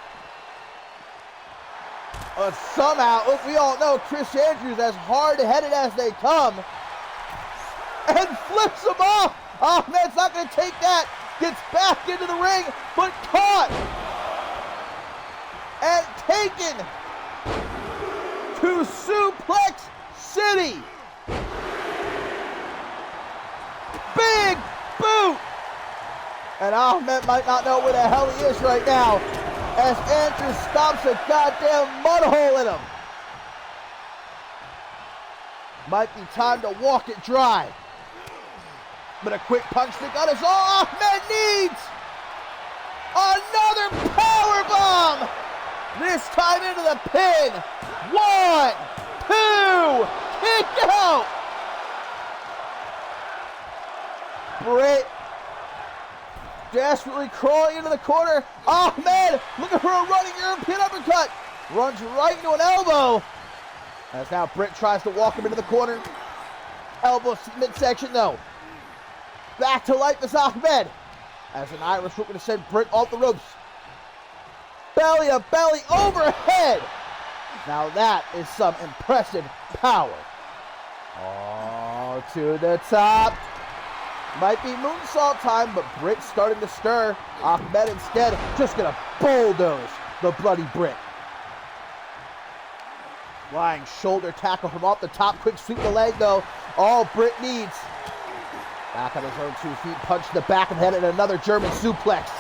But somehow, we all know Chris Andrews, as hard-headed as they come, and flips him off. Ahmed's not going to take that. Gets back into the ring, but caught and taken to Suplex City. Big boot. And Ahmed might not know where the hell he is right now as Andrew stomps a goddamn mud hole in him. Might be time to walk it dry. But a quick punch to the gut is all Ahmed needs. Another power bomb. This time into the pin. 1, 2, kick out. Britt desperately crawling into the corner. Ahmed looking for a running European uppercut. Runs right into an elbow. As now Britt tries to walk him into the corner. Elbow midsection though. Back to life is Ahmed. As an Irish whip going to send Britt off the ropes. Belly to belly overhead. Now that is some impressive power. Oh, to the top. Might be moonsault time, but Britt's starting to stir. Ahmed instead just going to bulldoze the bloody Britt. Flying shoulder tackle from off the top. Quick sweep the leg though. All Britt needs. Back on his own 2 feet. Punch to the back of the head and another German suplex.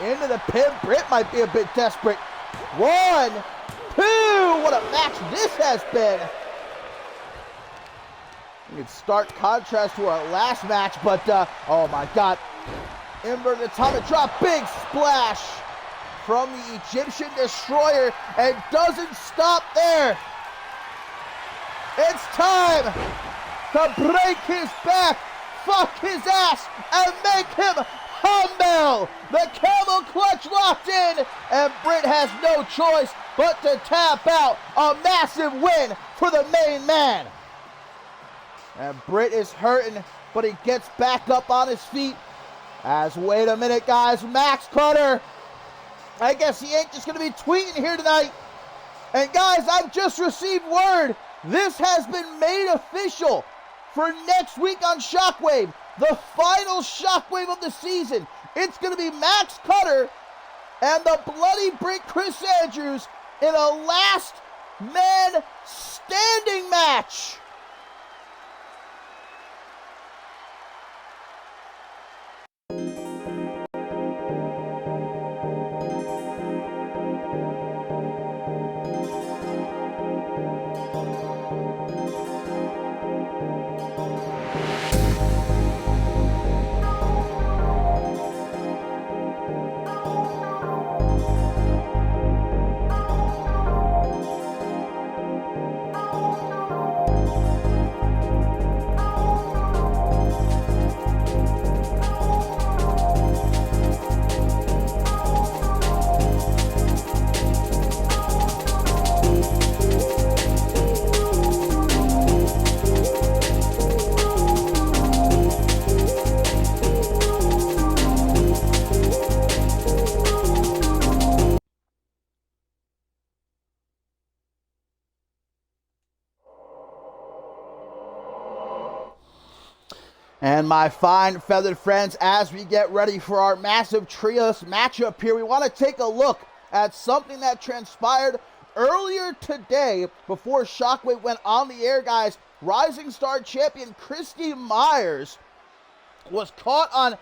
Into the pin. Britt might be a bit desperate. 1, 2. What a match this has been. In stark contrast to our last match, but oh my God. Inverted atomic drop. Big splash from the Egyptian Destroyer, and doesn't stop there. It's time to break his back, fuck his ass, and make him humble. The camel clutch locked in, and Britt has no choice but to tap out. A massive win for the main man. And Britt is hurting, but he gets back up on his feet. As, wait a minute guys, Max Cutter, I guess he ain't just going to be tweeting here tonight. And guys, I've just received word. This has been made official for next week on Shockwave. The final Shockwave of the season. It's going to be Max Cutter and the Bloody Brick Chris Andrews in a last man standing match. And my fine feathered friends, as we get ready for our massive trios matchup here, we want to take a look at something that transpired earlier today before Shockwave went on the air, guys. Rising Star champion Christy Myers was caught on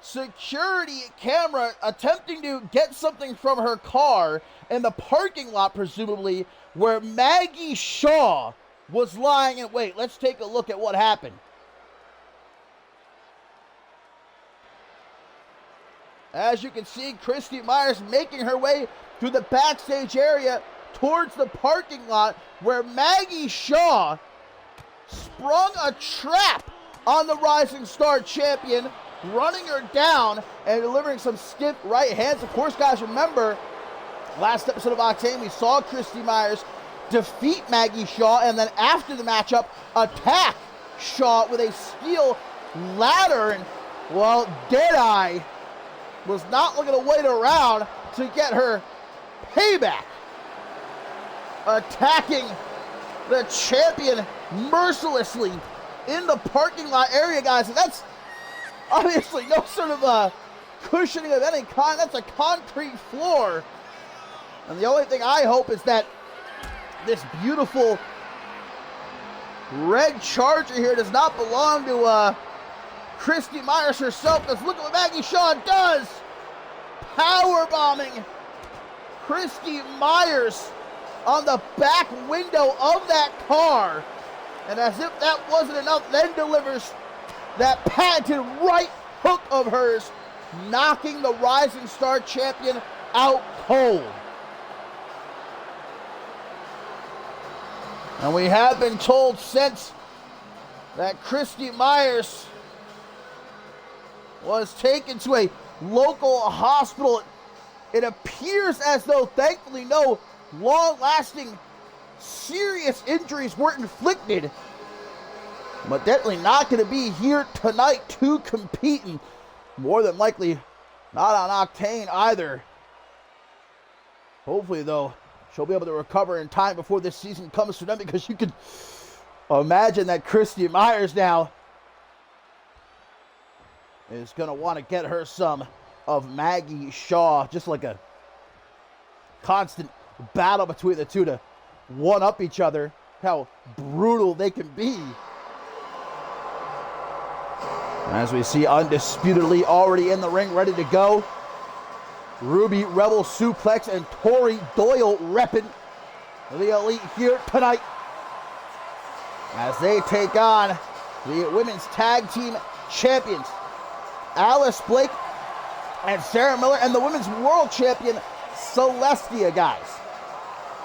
security camera attempting to get something from her car in the parking lot, presumably, where Maggie Shaw was lying in wait. Let's take a look at what happened. As you can see, Christy Myers making her way through the backstage area towards the parking lot where Maggie Shaw sprung a trap on the Rising Star champion, running her down and delivering some stiff right hands. Of course, guys, remember, last episode of Octane, we saw Christy Myers defeat Maggie Shaw and then after the matchup, attack Shaw with a steel ladder. And, well, Deadeye was not looking to wait around to get her payback. Attacking the champion mercilessly in the parking lot area, guys. And that's obviously no sort of cushioning of any kind. That's a concrete floor. And the only thing I hope is that This beautiful red Charger here does not belong to Christy Myers herself. Because look at what Maggie Shaw does. Power bombing Christy Myers on the back window of that car. And as if that wasn't enough, then delivers that patented right hook of hers, knocking the Rising Star champion out cold. And we have been told since that Christy Myers was taken to a local hospital. It appears as though, thankfully, no long-lasting serious injuries were inflicted, but definitely not going to be here tonight to compete, and more than likely not on Octane either. Hopefully, though, she'll be able to recover in time before this season comes to them, because you could imagine that Christy Myers now is going to want to get her some of Maggie Shaw, just like a constant battle between the two to one-up each other, how brutal they can be. As we see, undisputedly already in the ring, ready to go, Ruby Rebel Suplex and Tori Doyle repping the Elite here tonight as they take on the Women's Tag Team Champions, Alice Blake and Sarah Miller, and the Women's World Champion, Celestia, guys,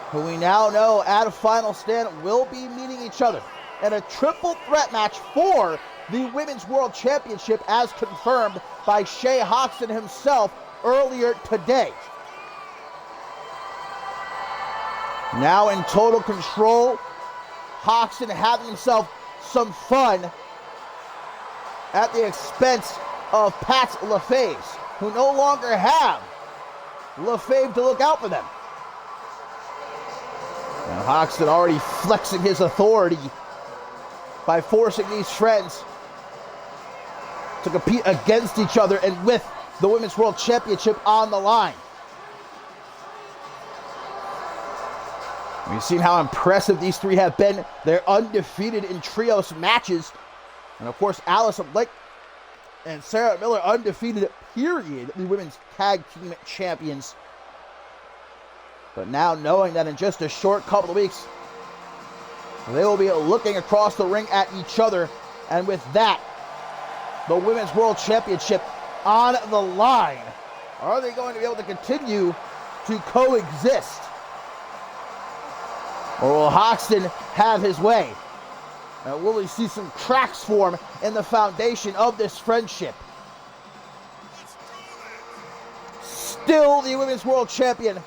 who we now know at a Final Stand will be meeting each other in a triple threat match for the Women's World Championship, as confirmed by Shay Hoxton himself earlier today. Now in total control, Hoxton having himself some fun at the expense of Pat LaFave's, who no longer have LaFave to look out for them. And Hoxton already flexing his authority by forcing these friends to compete against each other and with the Women's World Championship on the line. We've seen how impressive these three have been. They're undefeated in trios matches. And of course, Alice Blake and Sarah Miller undefeated, period, the Women's Tag Team Champions. But now knowing that in just a short couple of weeks, they will be looking across the ring at each other. And with that, the Women's World Championship on the line. Are they going to be able to continue to coexist? Or will Hoxton have his way? And will we see some cracks form in the foundation of this friendship? Still the Women's World Champion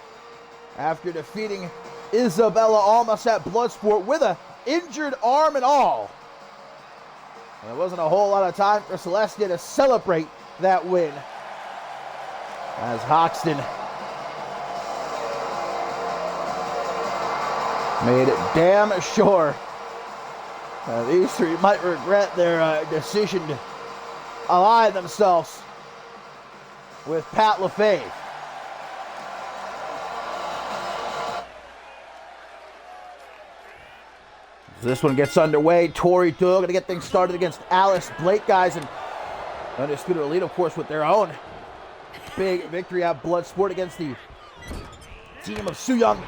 after defeating Isabella Almas at Bloodsport with an injured arm and all. And there wasn't a whole lot of time for Celestia to celebrate that win, as Hoxton made it damn sure these three might regret their decision to ally themselves with Pat LaFave. So this one gets underway. Tori Doyle going to get things started against Alice Blake, guys, and Undisputed Elite, of course, with their own big victory at Bloodsport against the team of Su Yung,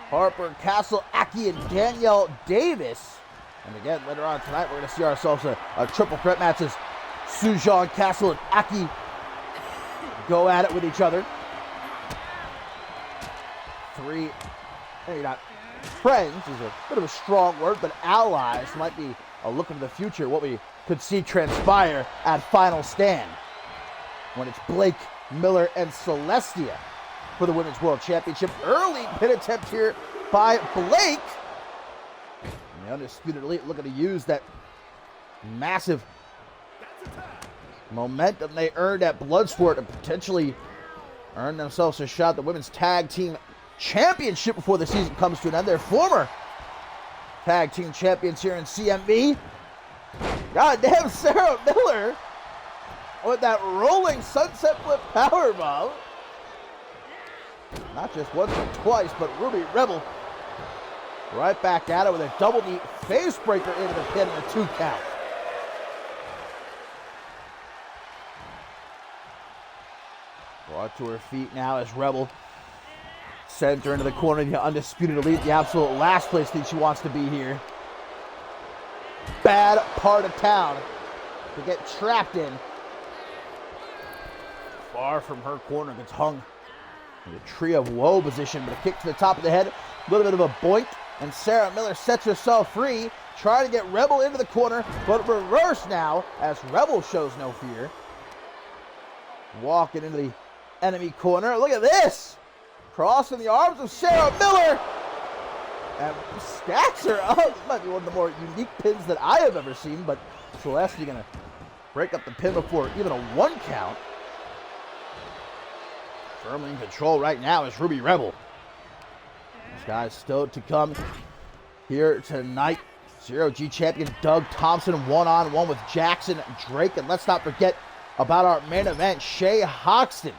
Harper, Castle, Aki, and Danielle Davis. And again, later on tonight, we're going to see ourselves a triple threat match as Sujan, Castle, and Aki go at it with each other. Three, maybe not friends is a bit of a strong word, but allies might be a look into the future, what we could see transpire at Final Stand, when it's Blake, Miller, and Celestia for the Women's World Championship. Early pin attempt here by Blake. And the Undisputed Elite looking to use that massive momentum they earned at Bloodsport to potentially earn themselves a shot at the Women's Tag Team Championship before the season comes to an end. Their former Tag Team Champions here in CMV. Goddamn, Sarah Miller with that rolling sunset flip powerbomb. Not just once but twice, but Ruby Rebel right back at it with a double knee face breaker into the pin and a 2 count. Brought to her feet now as Rebel sends her into the corner. The undisputed elite, the absolute last place that she wants to be here. Bad part of town to get trapped in. Far from her corner, gets hung in the tree of woe position, but a kick to the top of the head, a little bit of a boink, and Sarah Miller sets herself free, trying to get Rebel into the corner, but reverse now as Rebel shows no fear. Walking into the enemy corner. Look at this! Crossing the arms of Sarah Miller! And stacks her up. This might be one of the more unique pins that I have ever seen, but Celestia gonna break up the pin before even a 1 count. Firmly in control right now is Ruby Rebel. This guy's still to come here tonight. 0G champion Doug Thompson one-on-one with Jackson Drake. And let's not forget about our main event. Shay Hoxton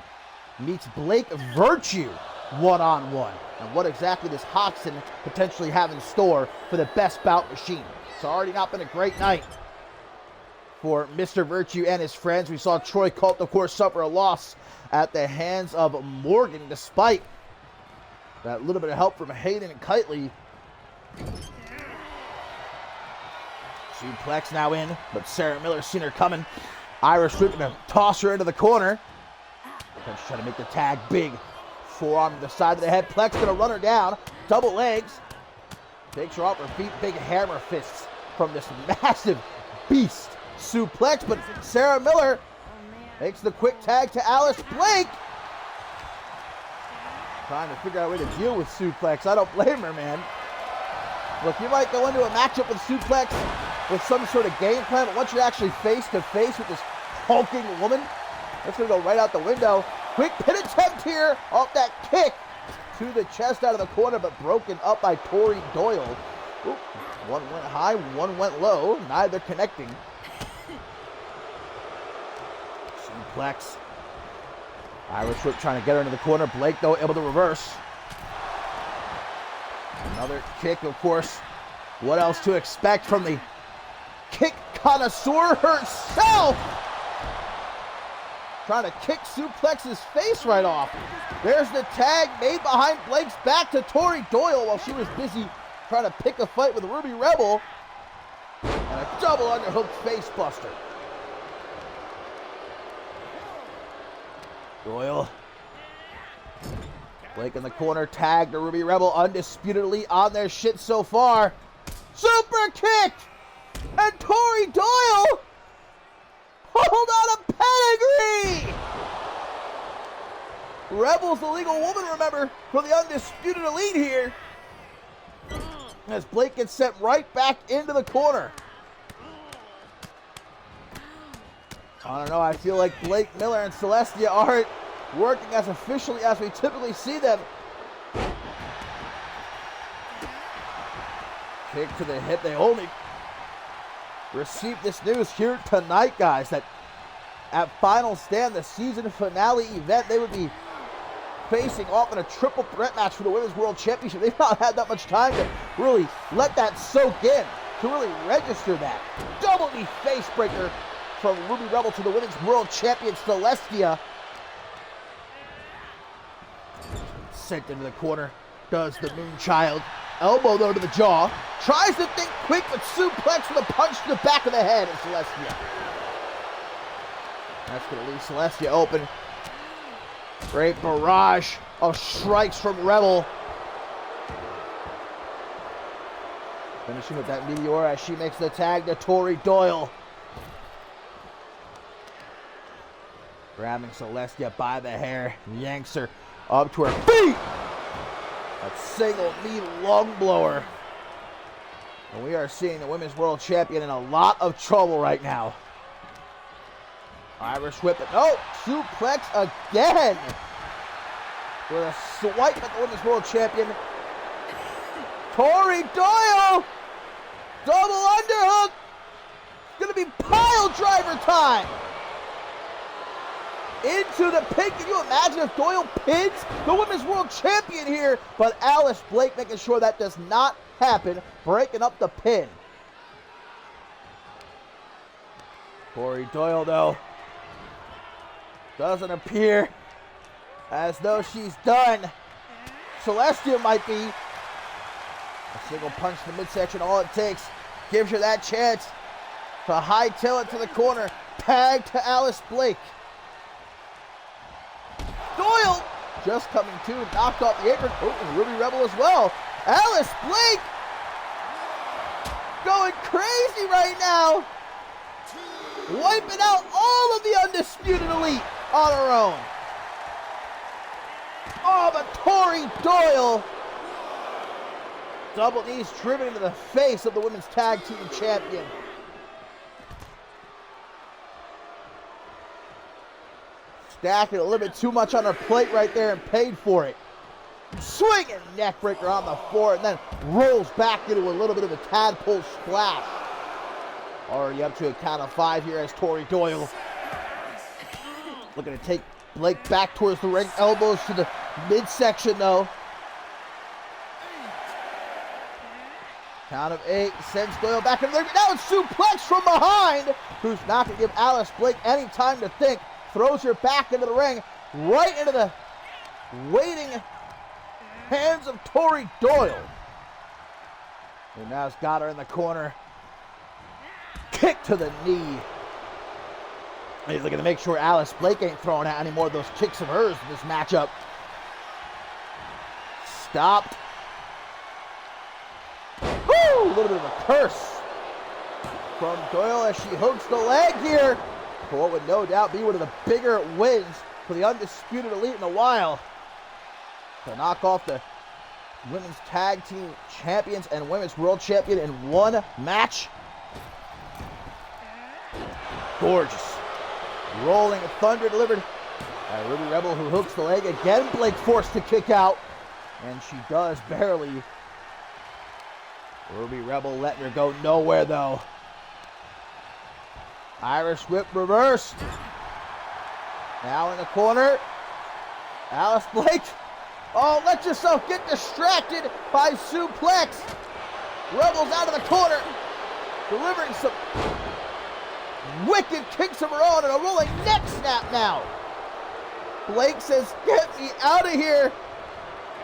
meets Blake Virtue one-on-one. And what exactly does Hoxton potentially have in store for the best bout machine? It's already not been a great night for Mr. Virtue and his friends. We saw Troy Colt, of course, suffer a loss at the hands of Morgan, despite that little bit of help from Hayden and Kitely. Suplex now in, but Sarah Miller's seen her coming. Irish Whip gonna toss her into the corner. She's trying to make the tag big. Forearm to the side of the head. Plex gonna run her down. Double legs. Takes her off her feet. Big hammer fists from this massive beast. Suplex, but Sarah Miller makes the quick tag to Alice Blake. Trying to figure out a way to deal with Suplex. I don't blame her, man. Look, you might go into a matchup with Suplex with some sort of game plan, but once you're actually face to face with this hulking woman, that's gonna go right out the window. Quick pin attempt here off that kick to the chest out of the corner, but broken up by Tori Doyle. Ooh, one went high, one went low, neither connecting. Suplex. Irish Whip trying to get her into the corner. Blake, though, able to reverse. Another kick, of course. What else to expect from the kick connoisseur herself? Trying to kick Suplex's face right off. There's the tag made behind Blake's back to Tori Doyle while she was busy trying to pick a fight with Ruby Rebel. And a double underhook face buster. Doyle. Blake in the corner, tag to Ruby Rebel, undisputedly on their shit so far. Super kick! And Tori Doyle! Hold on a pedigree! Rebel's the legal woman, remember, for the undisputed elite here. As Blake gets sent right back into the corner. I don't know, I feel like Blake Miller and Celestia aren't working as efficiently as we typically see them. Kick to the hip. They only received this news here tonight, guys, that at Final Stand, the season finale event, they would be facing off in a triple threat match for the Women's World Championship. They've not had that much time to really let that soak in, to really register that. Double knee face breaker from Ruby Rebel to the Women's World Champion Celestia. Sent into the corner. Does the Moonchild. Elbow though to the jaw. Tries to think quick, but suplex with a punch to the back of the head of Celestia. That's going to leave Celestia open. Great barrage of strikes from Rebel. Finishing with that meteor as she makes the tag to Tori Doyle. Grabbing Celestia by the hair, yanks her up to her feet. A single knee lung blower. And we are seeing the Women's World Champion in a lot of trouble right now. Irish Whip, no, suplex again. With a swipe at the Women's World Champion. Tori Doyle, double underhook. It's gonna be pile driver time. Into to the pin. Can you imagine if Doyle pins the Women's World Champion here? But Alice Blake making sure that does not happen, breaking up the pin. Tori Doyle, though, doesn't appear as though she's done. Celestia might be. A single punch to the midsection, all it takes. Gives her that chance to hightail it to the corner. Tag to Alice Blake. Doyle just coming to, knocked off the apron. Oh, and Ruby Rebel as well. Alice Blake going crazy right now. Wiping out all of the Undisputed Elite on her own. Oh, but Tori Doyle. Double knees driven into the face of the Women's Tag Team Champion. Stacking a little bit too much on her plate right there and paid for it. Swinging neckbreaker on the floor and then rolls back into a little bit of a tadpole splash. Already up to a count of 5 here as Tori Doyle looking to take Blake back towards the ring. Elbows to the midsection though. Count of 8 sends Doyle back in the ring. Now it's suplex from behind. Who's not going to give Alice Blake any time to think. Throws her back into the ring. Right into the waiting hands of Tori Doyle. And now it's got her in the corner. Kick to the knee. He's looking to make sure Alice Blake ain't throwing out any more of those kicks of hers in this matchup. Stopped. Woo! A little bit of a curse from Doyle as she hooks the leg here for what would no doubt be one of the bigger wins for the Undisputed Elite in a while. To knock off the Women's Tag Team Champions and Women's World Champion in one match. Gorgeous. Rolling Thunder delivered by Ruby Rebel, who hooks the leg. Again, Blake forced to kick out. And she does barely. Ruby Rebel letting her go nowhere, though. Irish whip reversed. Now in the corner. Alice Blake. Oh, let yourself get distracted by suplex. Rebel's out of the corner. Delivering some wicked kicks of her own and a rolling neck snap now. Blake says, get me out of here.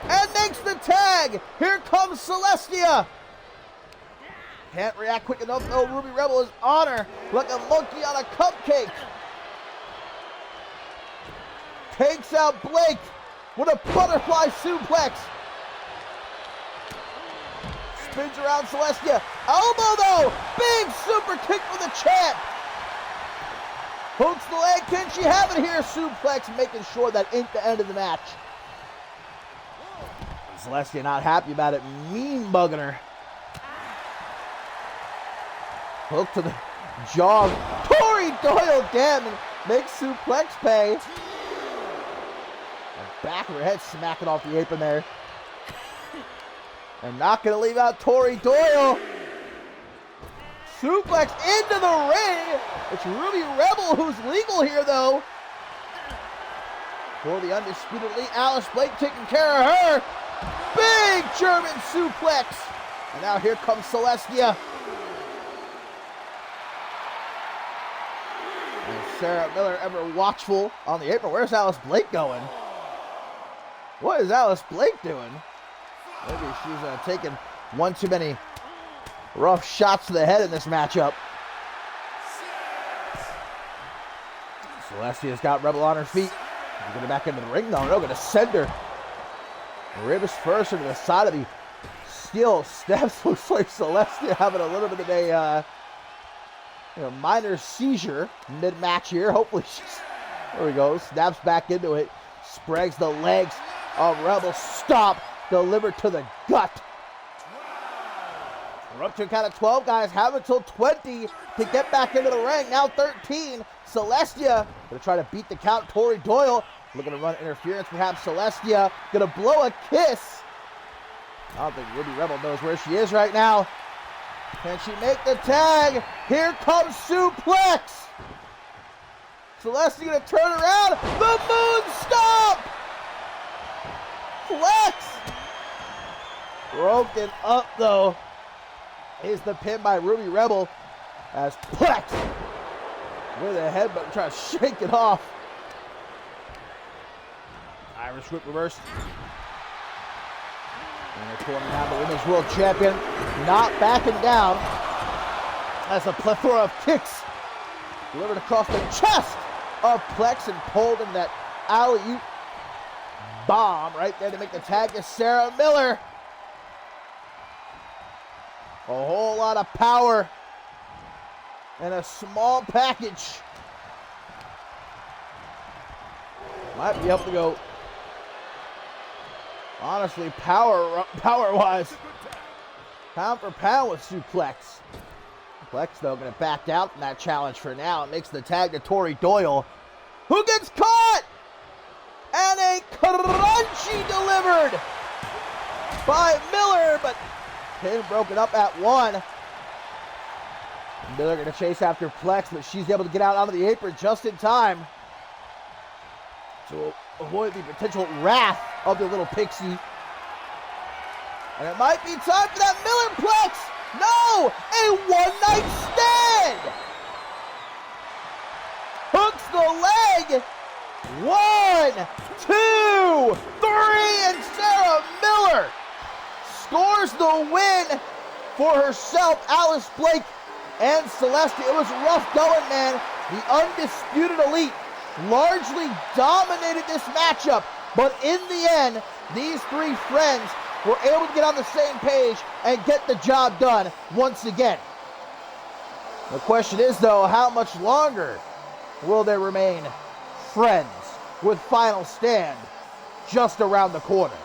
And makes the tag. Here comes Celestia. Can't react quick enough though. Ruby Rebel is on her like a monkey on a cupcake. Takes out Blake with a butterfly suplex. Spins around Celestia. Elbow though. Big super kick for the champ. Hooks the leg. Can she have it here? Suplex making sure that ain't the end of the match. Celestia not happy about it. Mean mugging her. Hook to the jaw. Tori Doyle again makes suplex pay. And back of her head smacking off the apron there. And not going to leave out Tori Doyle. Suplex into the ring. It's Ruby Rebel who's legal here though. For the Undisputed Elite, Alice Blake taking care of her. Big German suplex. And now here comes Celestia. And Sarah Miller ever watchful on the apron. Where's Alice Blake going? What is Alice Blake doing? Maybe she's taking one too many rough shots to the head in this matchup. Celestia's got Rebel on her feet. She's going back into the ring though. No, going to send her ribs first into the side of the steel steps. Looks like Celestia having a little bit of a minor seizure mid-match here. Hopefully she's, there we go, snaps back into it. Sprags the legs of Rebel. Stop. Delivered to the gut. We're up to a count of 12, guys. Have until 20 to get back into the ring. Now 13. Celestia going to try to beat the count. Tori Doyle looking to run interference. Perhaps Celestia going to blow a kiss. I don't think Ruby Rebel knows where she is right now. Can she make the tag? Here comes suplex. Celeste gonna turn around. The moon stop! Flex! Broken up though. Is the pin by Ruby Rebel as Plex with a headbutt trying to shake it off. Irish whip reversed. And they're cornering down the Women's World Champion. Not backing down as a plethora of kicks delivered across the chest of Plex and pulled in that alley-oop bomb right there to make the tag to Sarah Miller. A whole lot of power in a small package. Might be able to go, honestly, power-wise, pound for pound with Suplex. Plex, though, going to back out from that challenge for now. It makes the tag to Tori Doyle, who gets caught! And a crunchy delivered by Miller, but pin broken up at 1. Miller going to chase after Plex, but she's able to get out onto the apron just in time to avoid the potential wrath of the little pixie. And it might be time for that Miller Plex! No! A one-night stand! Hooks the leg! 1, 2, 3, and Sarah Miller scores the win for herself, Alice Blake, and Celeste. It was rough going, man. The Undisputed Elite largely dominated this matchup, but in the end, these three friends were able to get on the same page and get the job done once again. The question is, though, how much longer will they remain friends with Final Stand just around the corner?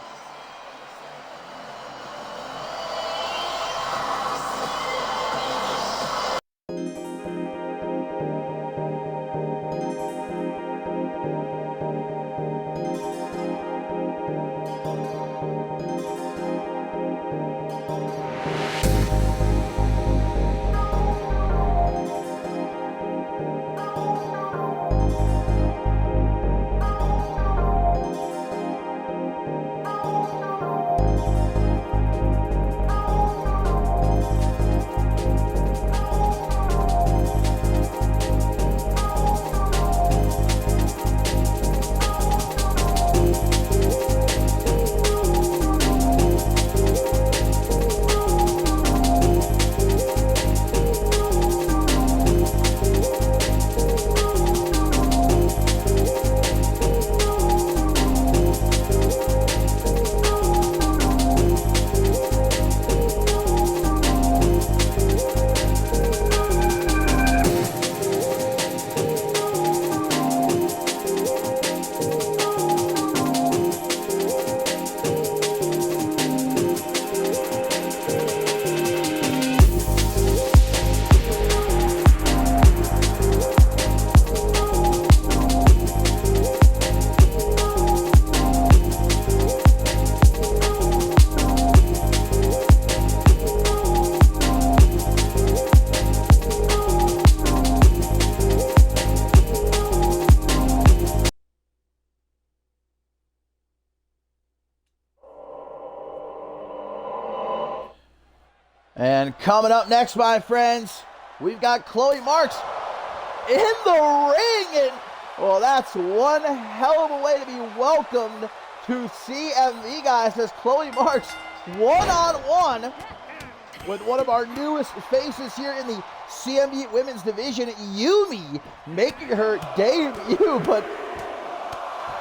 And coming up next, my friends, we've got Chloe Marks in the ring. And, well, that's one hell of a way to be welcomed to CMV, guys, as Chloe Marks one-on-one with one of our newest faces here in the CMV Women's Division, Yumi, making her debut. But,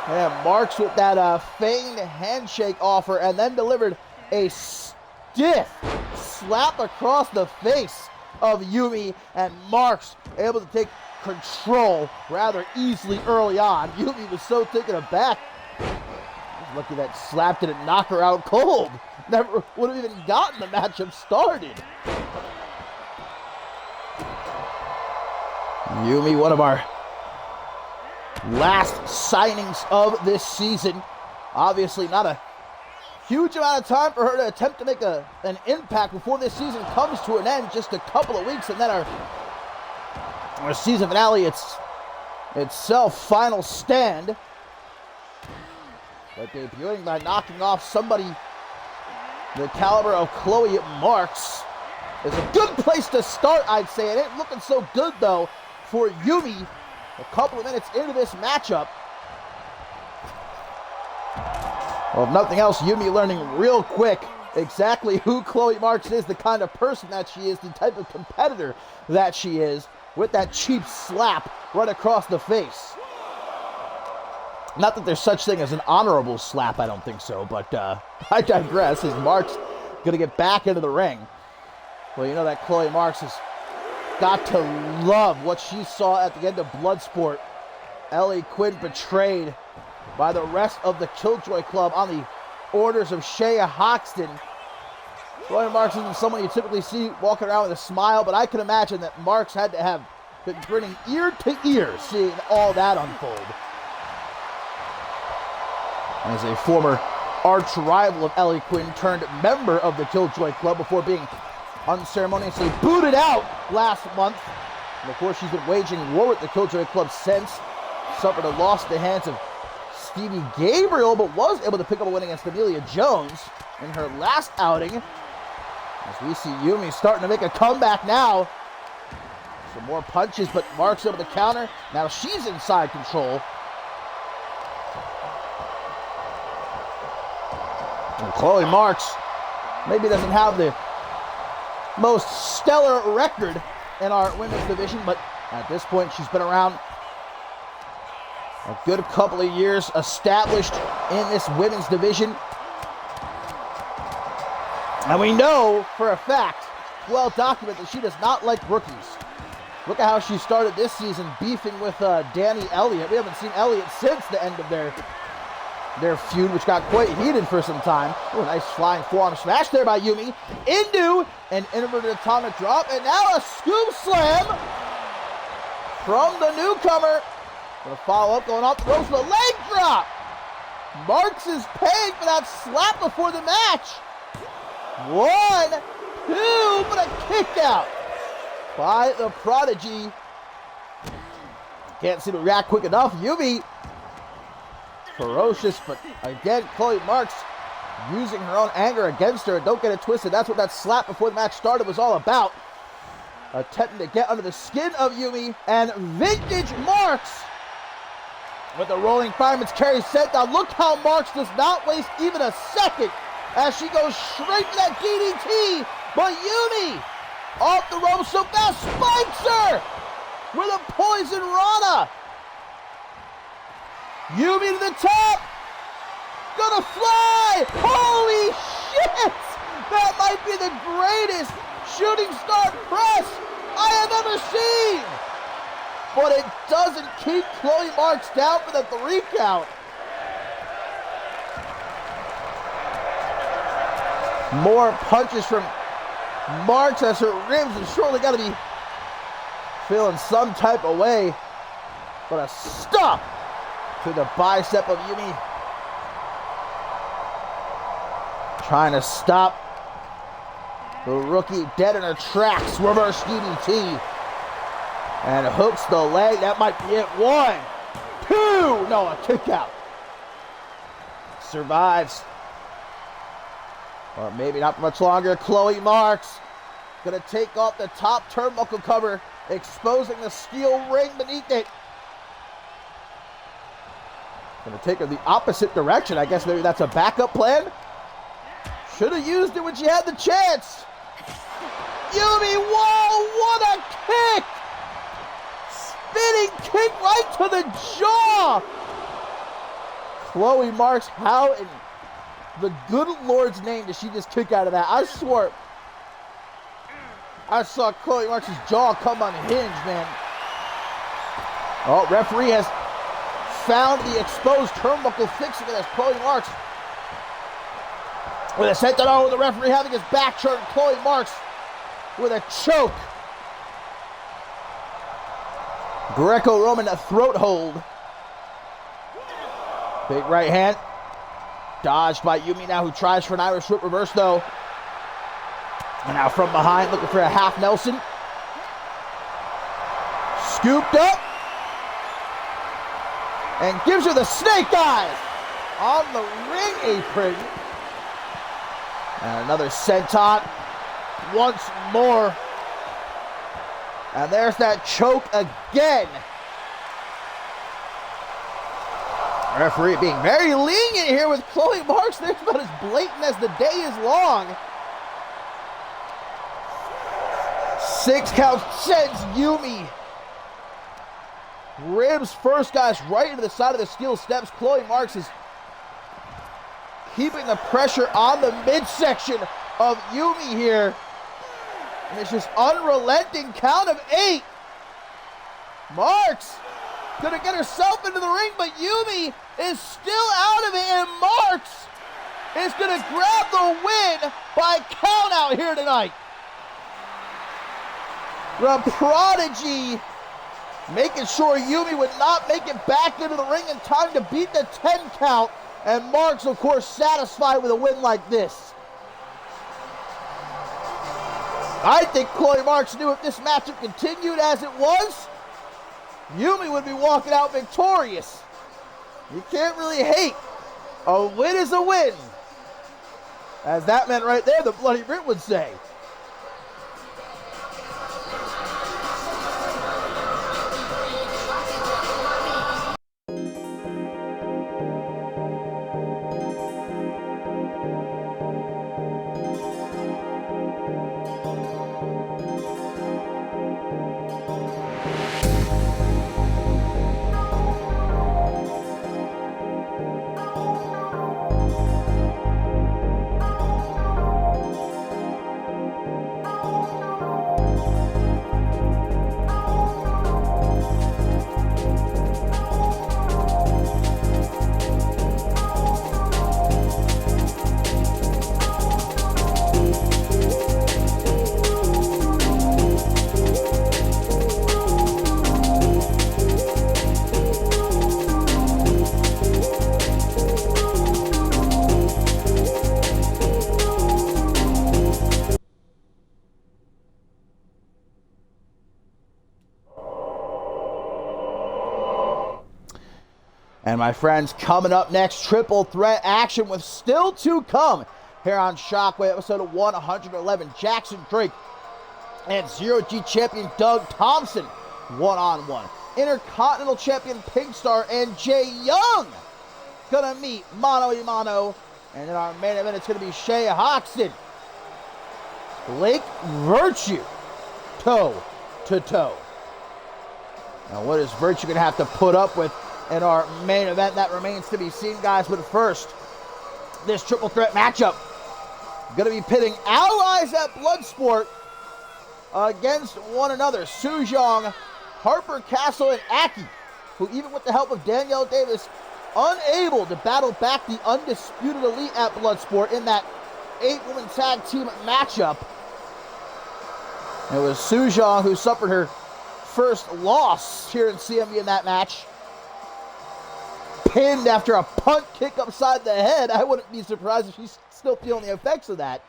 man, Marks with that feigned handshake offer and then delivered a stiff slap across the face of Yumi, and Marks able to take control rather easily early on. Yumi was so taken aback. He's lucky that slap didn't knock her out cold. Never would have even gotten the matchup started. Yumi, one of our last signings of this season. Obviously not a huge amount of time for her to attempt to make an impact before this season comes to an end. Just a couple of weeks, and then our season finale. It's itself final stand. But debuting by knocking off somebody the caliber of Chloe Marks is a good place to start, I'd say. It ain't looking so good, though, for Yumi a couple of minutes into this matchup. Well, if nothing else, Yumi learning real quick exactly who Chloe Marks is, the kind of person that she is, the type of competitor that she is, with that cheap slap right across the face. Not that there's such thing as an honorable slap, I don't think so, but I digress, as Marks going to get back into the ring. Well, you know that Chloe Marks has got to love what she saw at the end of Bloodsport. Ellie Quinn betrayed by the rest of the Killjoy Club on the orders of Shea Hoxton. Chloe Marks isn't someone you typically see walking around with a smile, but I can imagine that Marks had to have been grinning ear to ear seeing all that unfold. As a former arch rival of Ellie Quinn turned member of the Killjoy Club before being unceremoniously booted out last month. And of course, she's been waging war with the Killjoy Club since. Suffered a loss at the hands of Stevie Gabriel, but was able to pick up a win against Amelia Jones in her last outing. As we see Yumi starting to make a comeback now. Some more punches, but Marks able to counter. Now she's inside control. And Chloe Marks maybe doesn't have the most stellar record in our women's division, but at this point she's been around a good couple of years, established in this women's division. And we know for a fact, well documented, that she does not like rookies. Look at how she started this season beefing with Danny Elliott. We haven't seen Elliott since the end of their feud, which got quite heated for some time. Oh, nice flying forearm smash there by Yumi. Into an inverted atomic drop, and now a scoop slam from the newcomer. Gonna follow up, going off the ropes with a leg drop. Marks is paying for that slap before the match. 1, 2, but a kick out by the Prodigy. Can't seem to react quick enough. Yumi, ferocious, but again, Chloe Marks using her own anger against her. Don't get it twisted. That's what that slap before the match started was all about. Attempting to get under the skin of Yumi, and vintage Marks with the rolling fireman's carry set down. Look how Marks does not waste even a second as she goes straight for that DDT. But Yumi off the ropes so fast, spikes her with a poison Rana. Yumi to the top, gonna fly. Holy shit! That might be the greatest shooting star press I have ever seen. But it doesn't keep Chloe Marks down for the 3 count. More punches from Marks as her ribs are surely got to be feeling some type of way. But a stop to the bicep of Yumi. Trying to stop the rookie dead in her tracks. Reverse DDT. And hooks the leg. That might be it. 1, 2. No, a kick out. Survives. Or maybe not much longer. Chloe Marks gonna take off the top turnbuckle cover, exposing the steel ring beneath it. Gonna take her the opposite direction. I guess maybe that's a backup plan. Should have used it when she had the chance. Yumi, whoa, what a kick! Spinning kick right to the jaw. Chloe Marks, how in the good Lord's name did she just kick out of that? I swore I saw Chloe Marks' jaw come unhinged, man. Oh, referee has found the exposed turnbuckle, fixing it as Chloe Marks with a senton over, the referee having his back turned. Chloe Marks with a choke. Greco-Roman throat hold. Big right hand. Dodged by Yumi now, who tries for an Irish whip reverse though. And now from behind, looking for a half Nelson. Scooped up. And gives her the snake eyes on the ring apron. And another senton once more. And there's that choke again. Referee being very lenient here with Chloe Marks. They're about as blatant as the day is long. 6 count sends Yumi. Ribs first, guys, right into the side of the steel steps. Chloe Marks is keeping the pressure on the midsection of Yumi here. And it's just unrelenting count of 8. Marks gonna get herself into the ring, but Yumi is still out of it, and Marks is gonna grab the win by count out here tonight. The Prodigy making sure Yumi would not make it back into the ring in time to beat the 10 count, and Marks, of course, satisfied with a win like this. I think Chloe Marks knew if this matchup continued as it was, Yumi would be walking out victorious. You can't really hate. A win is a win. As that man right there, the Bloody Brit would say. And my friends, coming up next, triple threat action with still to come here on Shockwave, episode 111. Jackson Drake and Zero-G champion Doug Thompson, one-on-one. Intercontinental champion Pink Star and Jay Young gonna meet mano a mano. And in our main event, it's gonna be Shay Hoxton, Blake Virtue, toe to toe. Now, what is Virtue gonna have to put up with in our main event? That remains to be seen, guys. But first, this triple threat matchup going to be pitting allies at Bloodsport against one another. Sujong, Harper Castle, and Aki, who even with the help of Danielle Davis, unable to battle back the Undisputed Elite at Bloodsport in that 8-woman tag team matchup. It was Sujong who suffered her first loss here in CMV in that match. Pinned after a punt kick upside the head. I wouldn't be surprised if she's still feeling the effects of that.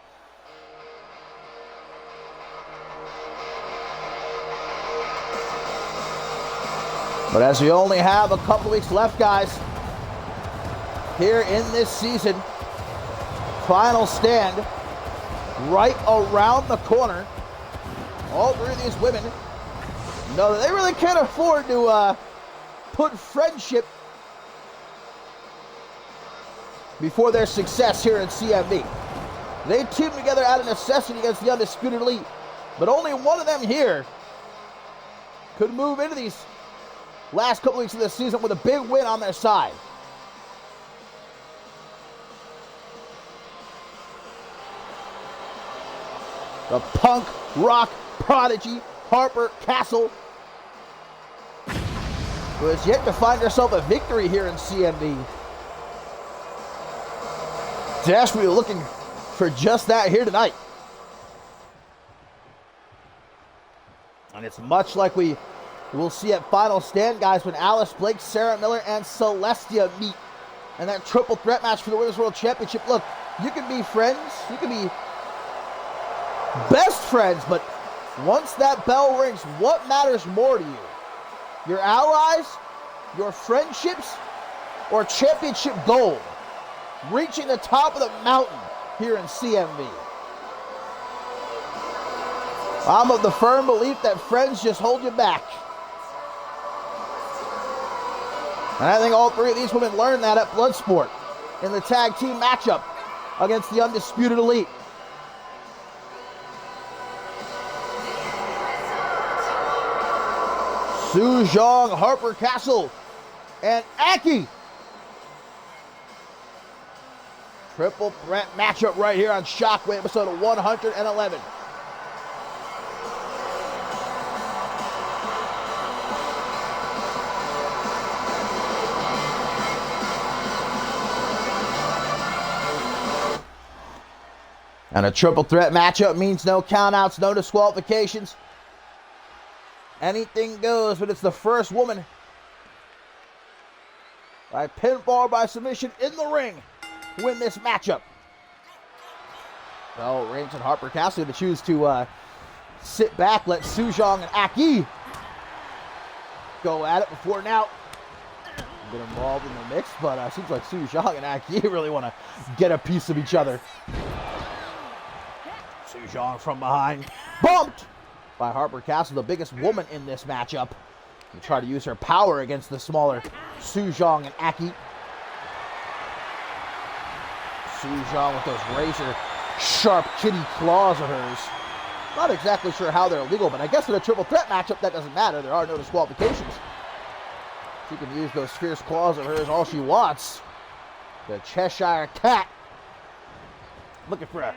But as we only have a couple weeks left, guys, here in this season, final stand right around the corner. All three of these women know that they really can't afford to put friendship before their success here in CMV. They teamed together out of necessity against the Undisputed Elite, but only one of them here could move into these last couple weeks of the season with a big win on their side. The punk rock prodigy Harper Castle, who has yet to find herself a victory here in CMV. Desperately looking for just that here tonight. And it's much like we will see at Final Stand, guys, when Alice Blake, Sarah Miller, and Celestia meet in that triple threat match for the Women's World Championship. Look, you can be friends, you can be best friends, but once that bell rings, what matters more to you? Your allies your friendships or championship goal? Reaching the top of the mountain here in CMV. I'm of the firm belief that friends just hold you back. And I think all three of these women learned that at Bloodsport in the tag team matchup against the Undisputed Elite. Su Zhong, Harper Castle, and Aki. Triple threat matchup right here on Shockwave, episode 111. And a triple threat matchup means no countouts, no disqualifications. Anything goes, but it's the first woman by pinfall by submission in the ring to win this matchup. So Reigns and Harper Castle to choose to sit back, let Su Zhong and Aki go at it before now. Get involved in the mix, but it seems like Su Zhong and Aki really want to get a piece of each other. Su Zhong from behind, bumped by Harper Castle, the biggest woman in this matchup. To try to use her power against the smaller Su Zhong and Aki. Su Zhong with those razor sharp kitty claws of hers. Not exactly sure how they're legal, but I guess in a triple threat matchup that doesn't matter. There are no disqualifications. She can use those fierce claws of hers all she wants. The Cheshire Cat. Looking for a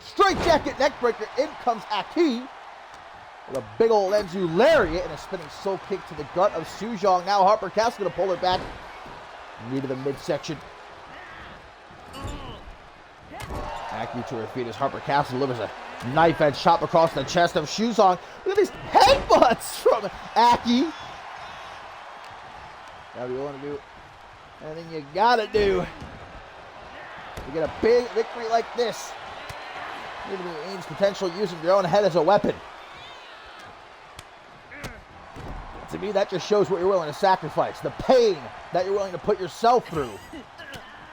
straight jacket neckbreaker. In comes Aki with a big old Lenzu lariat and a spinning soul kick to the gut of Su Zhong. Now Harper Castle going to pull her back. Knee to the midsection. Aki to her feet as Harper Castle delivers a knife edge chop across the chest of Su Zhong. Look at these headbutts from Aki. Whatever you want to do, anything you gotta do to get a big victory like this. It means potential using your own head as a weapon. To me, that just shows what you're willing to sacrifice, the pain that you're willing to put yourself through,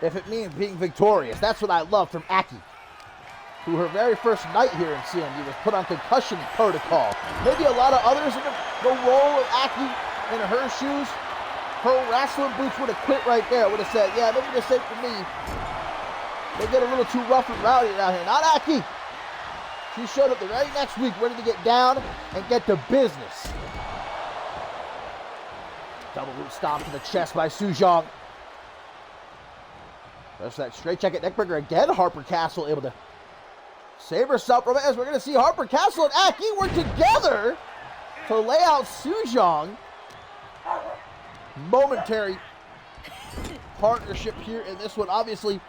if it means being victorious. That's what I love from Aki, who her very first night here in CMV was put on concussion protocol. Maybe a lot of others in the role of Aki in her shoes, her wrestling boots would have quit right there. Would have said, yeah, maybe this ain't for me. They get a little too rough and rowdy down here. Not Aki. She showed up the very next week ready to get down and get to business. Double root stomp to the chest by Su Zhong. There's that straight jacket neckbreaker again. Harper Castle able to save herself from it, as we're going to see Harper Castle and Aki work together to lay out Su Zhong. Momentary partnership here in this one. Obviously,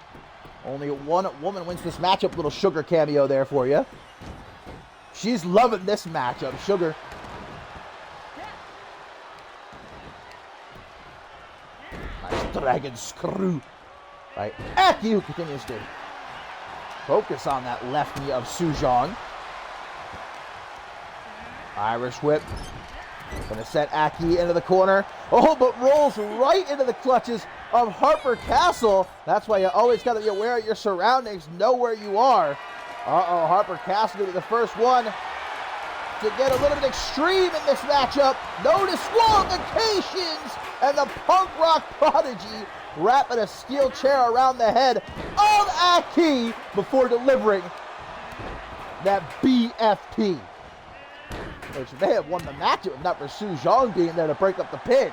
only one woman wins this matchup. Little Sugar cameo there for you. She's loving this matchup. Sugar. Nice dragon screw by Aki, who continues to focus on that left knee of Su Zhong. Irish whip. Gonna set Aki into the corner. Oh, but rolls right into the clutches of Harper Castle. That's why you always gotta be aware of your surroundings, know where you are. Uh-oh, Harper Castle will be the first one to get a little bit extreme in this matchup. No disqualifications, and the punk rock prodigy wrapping a steel chair around the head of Aki before delivering that BFT, which may have won the match if not for Su Zhong being there to break up the pin.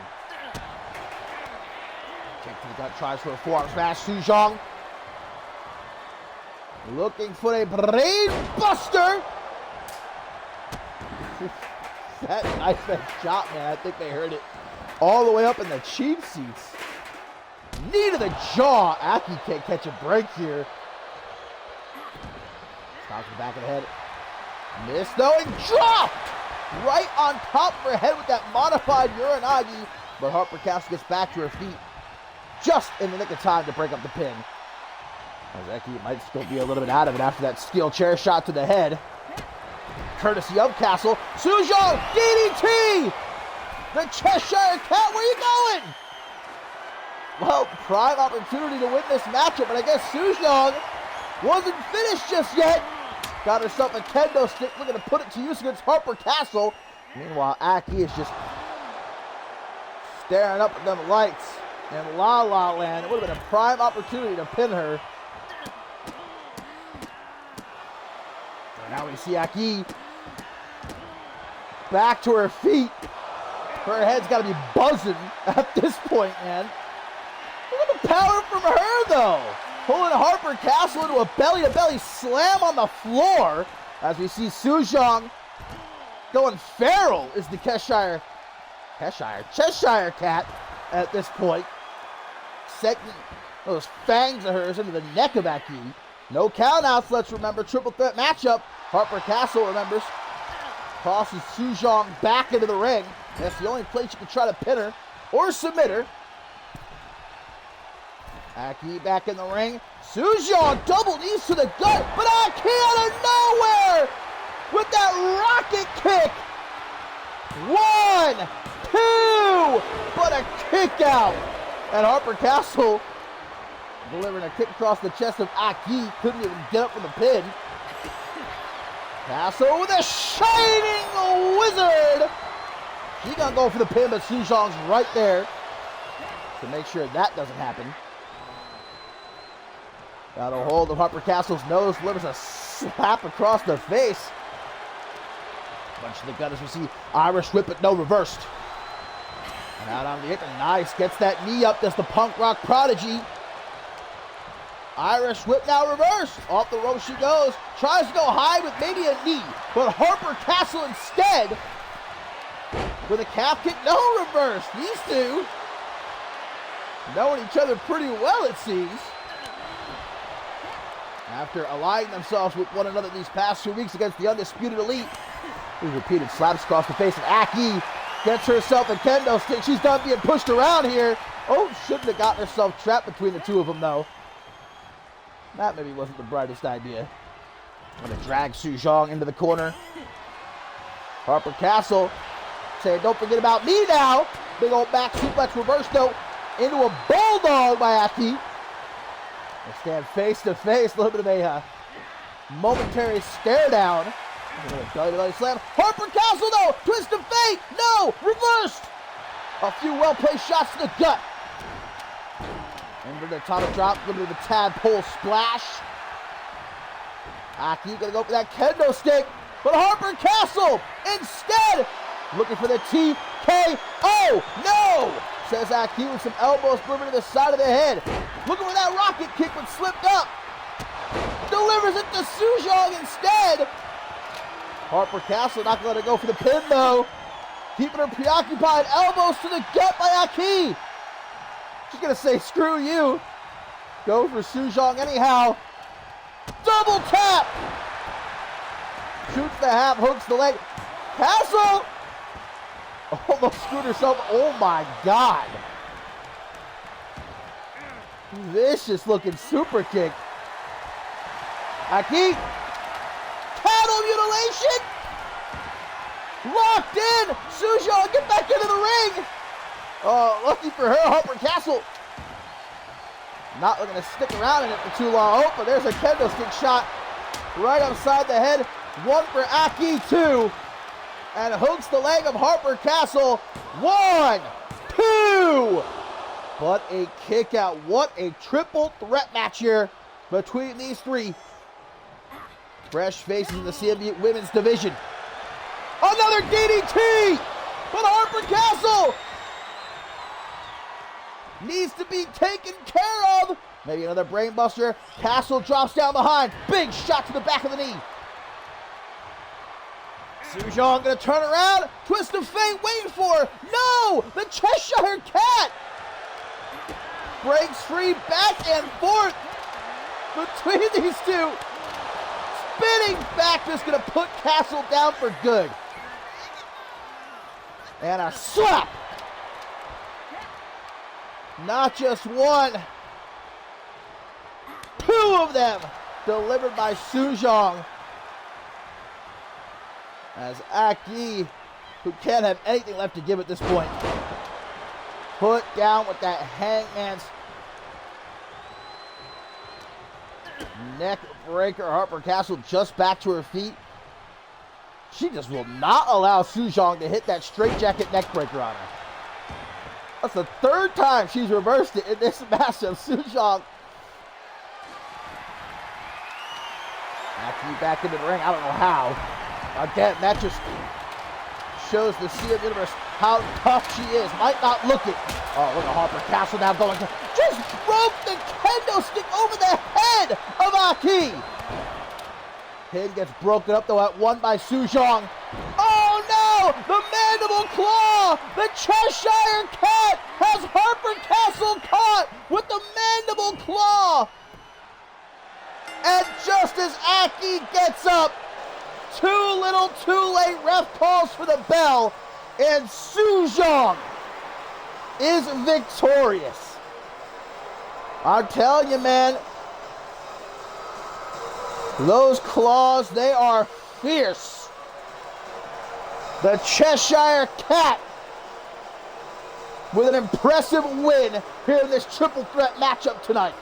Kick to the gut, tries for a forearm smash. Su Zhong looking for a brain buster. That knife edge chop, man, I think they heard it all the way up in the cheap seats. Knee to the jaw. Aki can't catch a break here. Stops the back of the head. Missed though and dropped right on top of her head with that modified Uranagi. But Harper Castle gets back to her feet just in the nick of time to break up the pin. As Aki might still be a little bit out of it after that steel chair shot to the head. Courtesy of Castle. Su Zhong, DDT! The Cheshire Cat, where you going? Well, prime opportunity to win this matchup, but I guess Sujong wasn't finished just yet. Got herself a kendo stick, looking to put it to use against Harper Castle. Meanwhile, Aki is just staring up at them lights in La La Land. It would have been a prime opportunity to pin her. So now we see Aki back to her feet. Her head's got to be buzzing at this point, man. Look at the power from her, though. Pulling Harper Castle into a belly-to-belly slam on the floor. As we see Sujong going feral is the Cheshire Cat at this point. Setting those fangs of hers into the neck of Aki. No countouts, let's remember. Triple threat matchup. Harper Castle remembers. Crosses Sujong back into the ring. That's the only place you can try to pin her or submit her. Aki back in the ring. Sujong double knees to the gut, but Aki out of nowhere with that rocket kick. 1, 2, but a kick out. And Harper Castle delivering a kick across the chest of Aki. Couldn't even get up from the pin. Castle with a shining wizard. She's gonna go for the pin, but Sujong's right there to make sure that doesn't happen. Got a hold of Harper Castle's nose, delivers a slap across the face. Bunch of the gunners we see Irish whip, but no reversed. And out on the apron, nice, gets that knee up, does the punk rock prodigy. Irish whip now reversed. Off the rope she goes. Tries to go high with maybe a knee, but Harper Castle instead with a calf kick, no reverse. These two knowing each other pretty well, it seems. After aligning themselves with one another these past 2 weeks against the Undisputed Elite. These repeated slaps across the face of Aki. Gets herself a kendo stick. She's done being pushed around here. Oh, shouldn't have gotten herself trapped between the two of them, though. That maybe wasn't the brightest idea. Gonna drag Sujong into the corner. Harper Castle saying, don't forget about me now. Big old back suplex reverse, though, into a bulldog by Aki. They stand face to face, a little bit of a momentary stare down. Belly slam. Harper Castle, though, twist of fate, no, reversed. A few well-placed shots to the gut. Into the atomic drop, a little bit of a tadpole splash. Aki gonna go for that kendo stick, but Harper Castle instead looking for the TKO. No, says Aki with some elbows moving to the side of the head. Looking for that rocket kick, but slipped up. Delivers it to Sujong instead. Harper Castle not going to let her go for the pin, though. Keeping her preoccupied. Elbows to the gut by Aki. She's going to say, screw you. Go for Sujong anyhow. Double tap. Shoots the half, hooks the leg. Castle almost screwed herself. Oh, my God. Vicious looking super kick. Aki. Cattle mutilation. Locked in. Sujong, get back into the ring. Oh, lucky for her, Harper Castle not looking to stick around in it for too long. Oh, but there's a kendo stick shot right upside the head. One for Aki, two. And hooks the leg of Harper Castle. 1, 2. But a kick out. What a triple threat match here between these three. Fresh faces in the CMV women's division. Another DDT! But Harper Castle needs to be taken care of. Maybe another brainbuster. Castle drops down behind. Big shot to the back of the knee. Sujong gonna turn around. Twist of fate, waiting for her. No! The Cheshire Cat breaks free back and forth between these two. Spinning back, just gonna put Castle down for good. And a slap. Not just one, two of them delivered by Sujong. As Aki who can't have anything left to give at this point. Put down with that hangman's neck breaker. Harper Castle just back to her feet. She just will not allow Suzhong to hit that straitjacket neck breaker on her. That's the third time she's reversed it in this matchup. Suzhong. Aki back into the ring. I don't know how. Again, that just shows the CMV Universe how tough she is. Might not look it. Oh, look at Harper Castle now going to just broke the kendo stick over the head of Aki. Pin gets broken up though at one by Suzhong. Oh no! The mandible claw! The Cheshire Cat has Harper Castle caught with the mandible claw. And just as Aki gets up, too little, too late, ref calls for the bell, and Suzhong is victorious. I'm telling you, man, those claws, they are fierce. The Cheshire Cat with an impressive win here in this triple threat matchup tonight.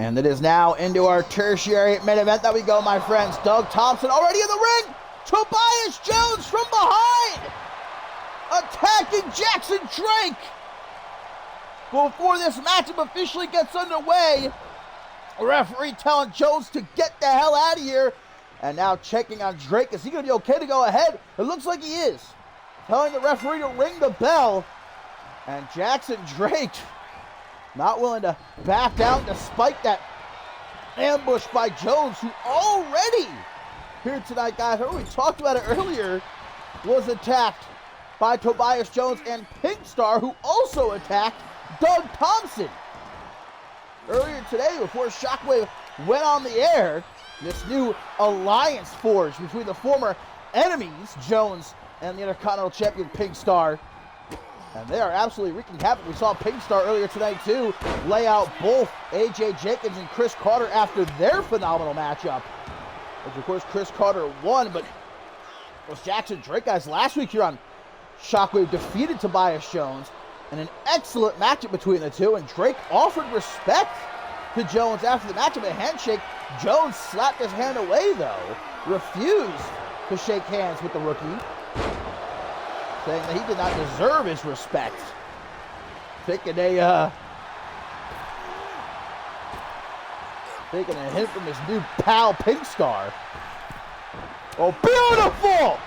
And it is now into our tertiary main event that we go, my friends. Doug Thompson already in the ring. Tobias Jones from behind, attacking Jackson Drake. Before this matchup officially gets underway, referee telling Jones to get the hell out of here. And now checking on Drake. Is he going to be okay to go ahead? It looks like he is. Telling the referee to ring the bell. And Jackson Drake not willing to back down despite that ambush by Jones, who already here tonight, guys, we talked about it earlier, was attacked by Tobias Jones and Pink Star, who also attacked Doug Thompson. Earlier today, before Shockwave went on the air, this new alliance forged between the former enemies, Jones and the Intercontinental Champion Pink Star. And they are absolutely wreaking havoc. We saw Pink Star earlier tonight, too, lay out both AJ Jenkins and Chris Carter after their phenomenal matchup. Which, of course, Chris Carter won, but it was Jackson Drake, guys. Last week here on Shockwave defeated Tobias Jones in an excellent matchup between the two, and Drake offered respect to Jones after the matchup, a handshake. Jones slapped his hand away, though, refused to shake hands with the rookie, saying that he did not deserve his respect. Taking a hint from his new pal, Pink Star. Oh, beautiful!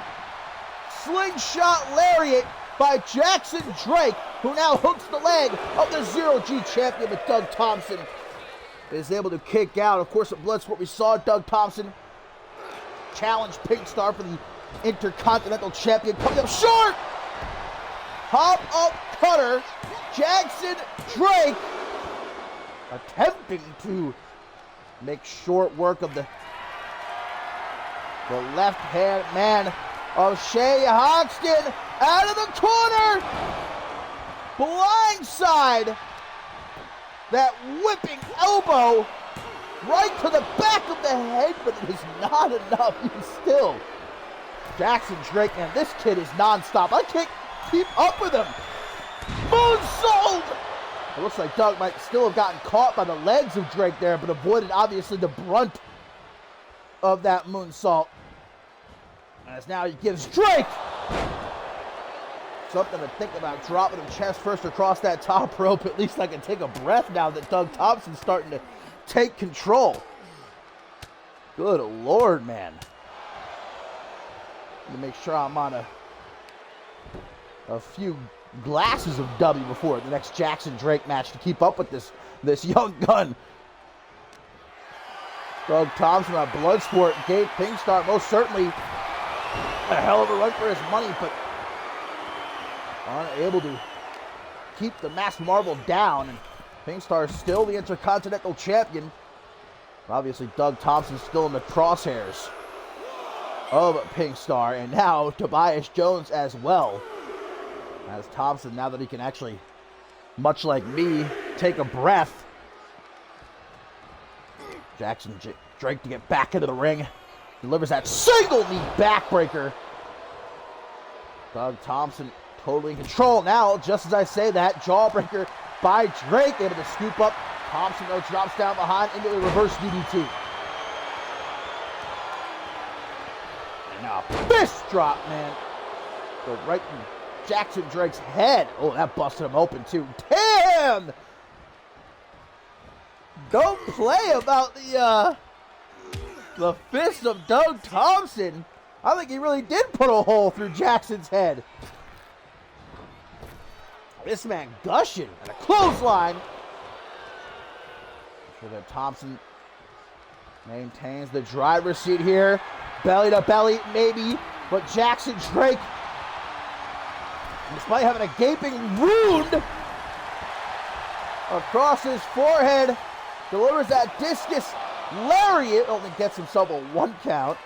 Slingshot lariat by Jackson Drake, who now hooks the leg of the Zero-G champion, but Doug Thompson is able to kick out. Of course, at Bloodsport, we saw Doug Thompson challenge Pink Star for the Intercontinental Champion, coming up short. Hop up cutter. Jackson Drake attempting to make short work of the left hand man of Shay Hoxton. Out of the corner. Blindside. That whipping elbow right to the back of the head, but it was not enough. Even still, Jackson Drake, and this kid is nonstop. I can't keep up with him. Moonsault! It looks like Doug might still have gotten caught by the legs of Drake there, but avoided, obviously, the brunt of that moonsault. As now he gives Drake something to think about, dropping him chest first across that top rope. At least I can take a breath now that Doug Thompson's starting to take control. Good Lord, man. Let me make sure I'm on a few glasses of W before the next Jackson Drake match to keep up with this young gun. Doug Thompson on Bloodsport gave Pingstar most certainly a hell of a run for his money, but unable to keep the masked marble down. And Pingstar is still the Intercontinental Champion. Obviously, Doug Thompson still in the crosshairs of Pingstar, and now Tobias Jones as well. As Thompson, now that he can actually, much like me, take a breath. Jackson Drake to get back into the ring. Delivers that single knee backbreaker. Doug Thompson totally in control now. Just as I say that, jawbreaker by Drake, able to scoop up. Thompson, though, drops down behind into the reverse DDT. And now fist drop, man. Go right in Jackson Drake's head. Oh, that busted him open, too. Damn! Don't play about the fist of Doug Thompson. I think he really did put a hole through Jackson's head. This man gushing, and a clothesline. Sure that Thompson maintains the driver's seat here. Belly to belly, maybe, but Jackson Drake, despite having a gaping wound across his forehead, delivers that discus lariat. Only gets himself a 1 count.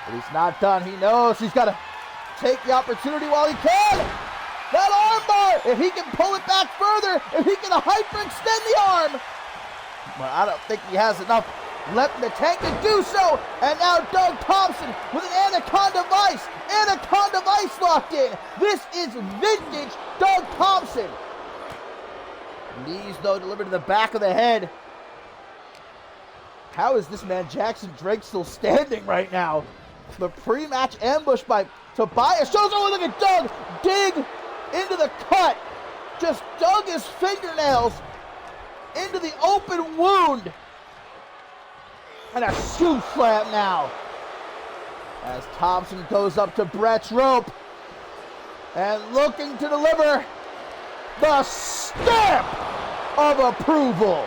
But he's not done. He knows he's got to take the opportunity while he can. That armbar, if he can pull it back further, if he can hyperextend the arm. But I don't think he has enough left in the tank to do so. And now Doug Thompson with an Anaconda Vice. Anaconda Vice locked in. This is vintage Doug Thompson. Knees, though, delivered to the back of the head. How is this man Jackson Drake still standing right now? The pre-match ambush by Tobias shows. Oh, look at Doug dig into the cut. Just dug his fingernails into the open wound. And a shoe slam now. As Thompson goes up to Brett's rope. And looking to deliver the stamp of approval.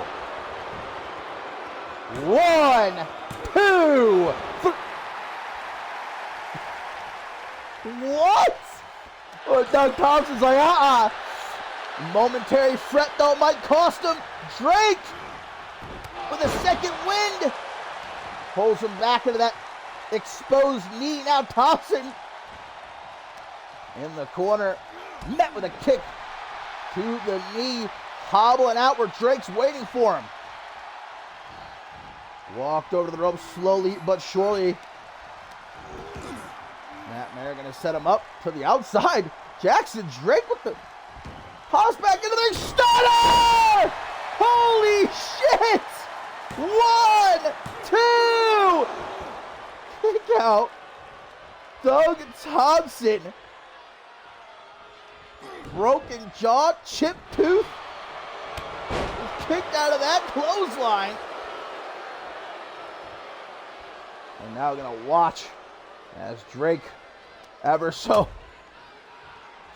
1, 2, 3. What? Oh, Doug Thompson's like, Momentary fret, though, might cost him. Drake with a second wind. Pulls him back into that exposed knee. Now Thompson in the corner. Met with a kick to the knee. Hobbling out where Drake's waiting for him. Walked over to the rope slowly but surely. Matt Mayer going to set him up to the outside. Jackson Drake with the toss back into the stunner! Holy shit! 1, 2! Kick out. Doug Thompson. Broken jaw, chipped tooth. Kicked out of that clothesline. And now we're going to watch as Drake ever so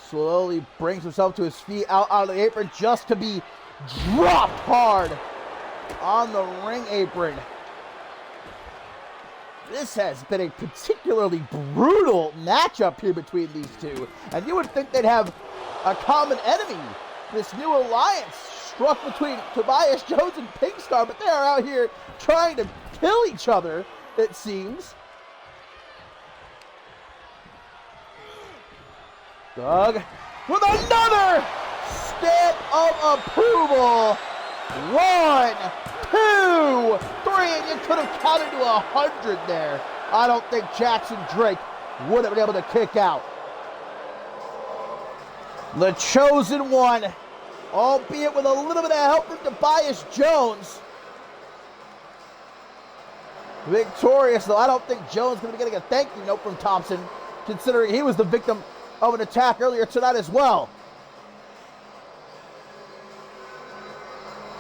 slowly brings himself to his feet out of the apron just to be dropped hard on the ring apron. This has been a particularly brutal matchup here between these two. And you would think they'd have a common enemy. This new alliance struck between Tobias Jones and Pingstar, but they are out here trying to kill each other, it seems. Doug with another stamp of approval. 1, 2, 3, and you could have counted to 100 there. I don't think Jackson Drake would have been able to kick out. The chosen one, albeit with a little bit of help from Tobias Jones. Victorious, though I don't think Jones is going to be getting a thank you note from Thompson, considering he was the victim of an attack earlier tonight as well.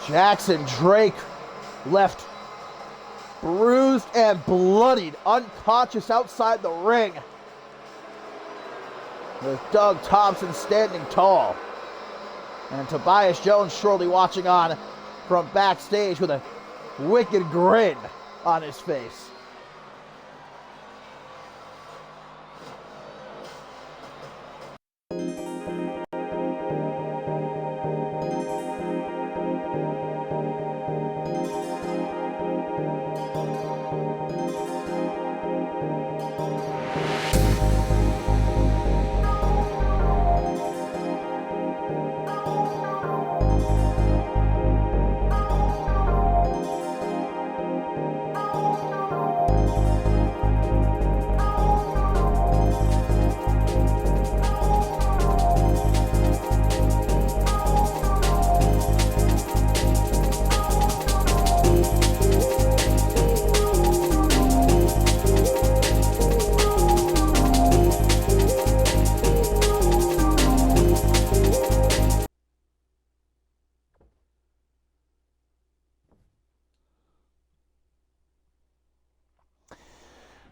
Jackson Drake left bruised and bloodied, unconscious outside the ring, with Doug Thompson standing tall. And Tobias Jones surely watching on from backstage with a wicked grin on his face.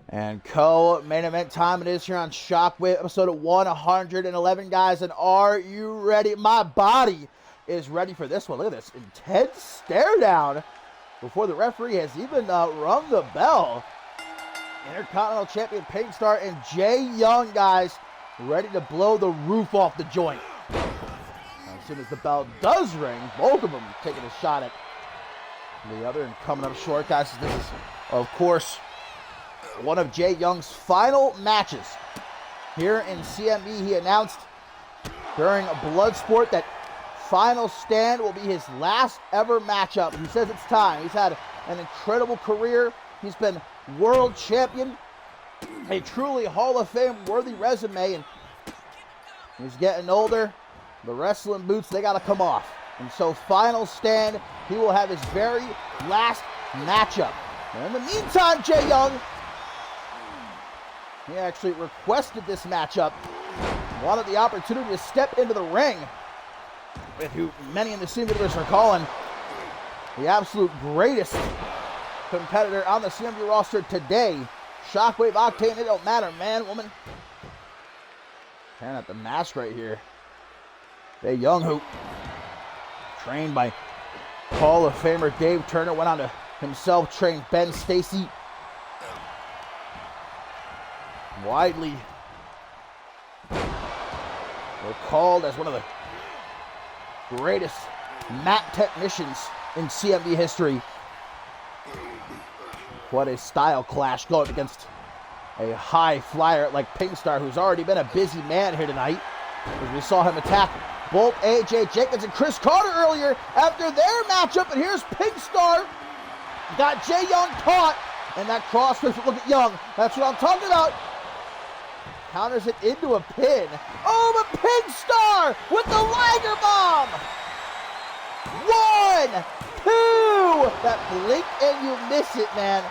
And co-main event time it is here on Shockwave, episode 111, guys. And are you ready? My body is ready for this one. Look at this intense stare down before the referee has even rung the bell. Intercontinental Champion Pink Star and Jay Young, guys, ready to blow the roof off the joint. As soon as the bell does ring, both of them taking a shot at the other. And coming up short, guys, this is, of course, one of Jay Young's final matches here in CMV. He announced during Bloodsport that Final Stand will be his last ever matchup. He says it's time. He's had an incredible career. He's been world champion, a truly Hall of Fame worthy resume, and he's getting older. The wrestling boots, they got to come off. And so Final Stand, he will have his very last matchup. And in the meantime, Jay Young, he actually requested this matchup, wanted the opportunity to step into the ring with who many in the CMV universe are calling the absolute greatest competitor on the CMV roster today. Shockwave, Octane, it don't matter, man, woman. Tearing at the mask right here. Jay Young, who trained by Hall of Famer Dave Turner, went on to himself train Ben Stacy. Widely recalled as one of the greatest mat technicians in CMV history. What a style clash going against a high flyer like Pink Star, who's already been a busy man here tonight, as we saw him attack both AJ Jenkins and Chris Carter earlier after their matchup. And here's Pink Star, got Jay Young caught, and that crossface. Look at Young, that's what I'm talking about. Counters it into a pin. Oh, but Pink Star with the Liger Bomb. 1, 2. That blink and you miss it, man.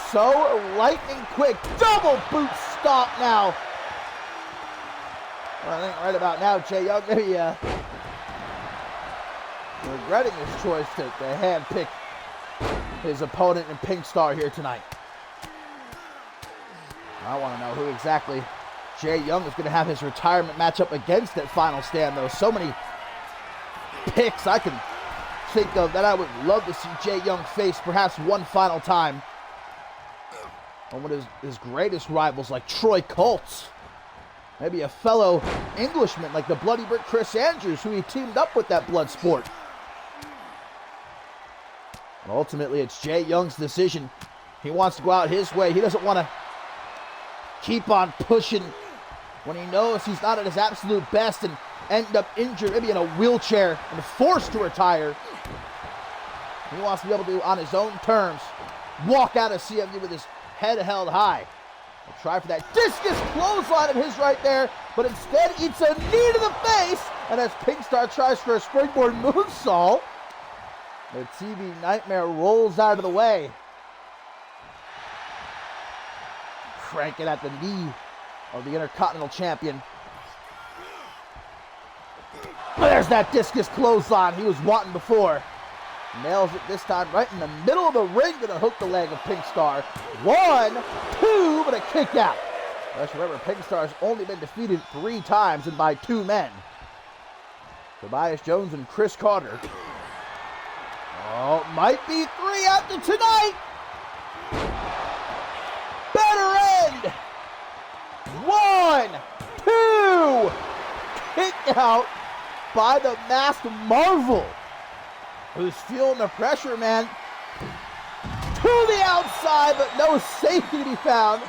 So lightning quick. Double boot stop now. Well, I think right about now, Jay Young maybe regretting his choice to handpick his opponent in Pink Star here tonight. I want to know who exactly Jay Young is going to have his retirement matchup against at Final Stand, though. So many picks I can think of that I would love to see Jay Young face perhaps one final time. Or one of his greatest rivals like Troy Colts. Maybe a fellow Englishman like the Bloody Brick Chris Andrews, who he teamed up with that Bloodsport. And ultimately, it's Jay Young's decision. He wants to go out his way. He doesn't want to keep on pushing when he knows he's not at his absolute best and end up injured, maybe in a wheelchair and forced to retire. He wants to be able to, on his own terms, walk out of CMV with his head held high. He'll try for that discus clothesline of his right there, but instead eats a knee to the face. And as Pink Star tries for a springboard moonsault, the TV Nightmare rolls out of the way. Cranking at the knee of the Intercontinental Champion. There's that discus clothesline he was wanting before. Nails it this time right in the middle of the ring. Gonna hook the leg of Pink Star. 1, 2, but a kick out. Let's remember, Pink Star's only been defeated 3 times and by 2 men. Tobias Jones and Chris Carter. Oh, might be 3 after tonight. Better end. 1, 2. Kick out by the Masked Marvel, who's feeling the pressure, man. To the outside, but no safety to be found.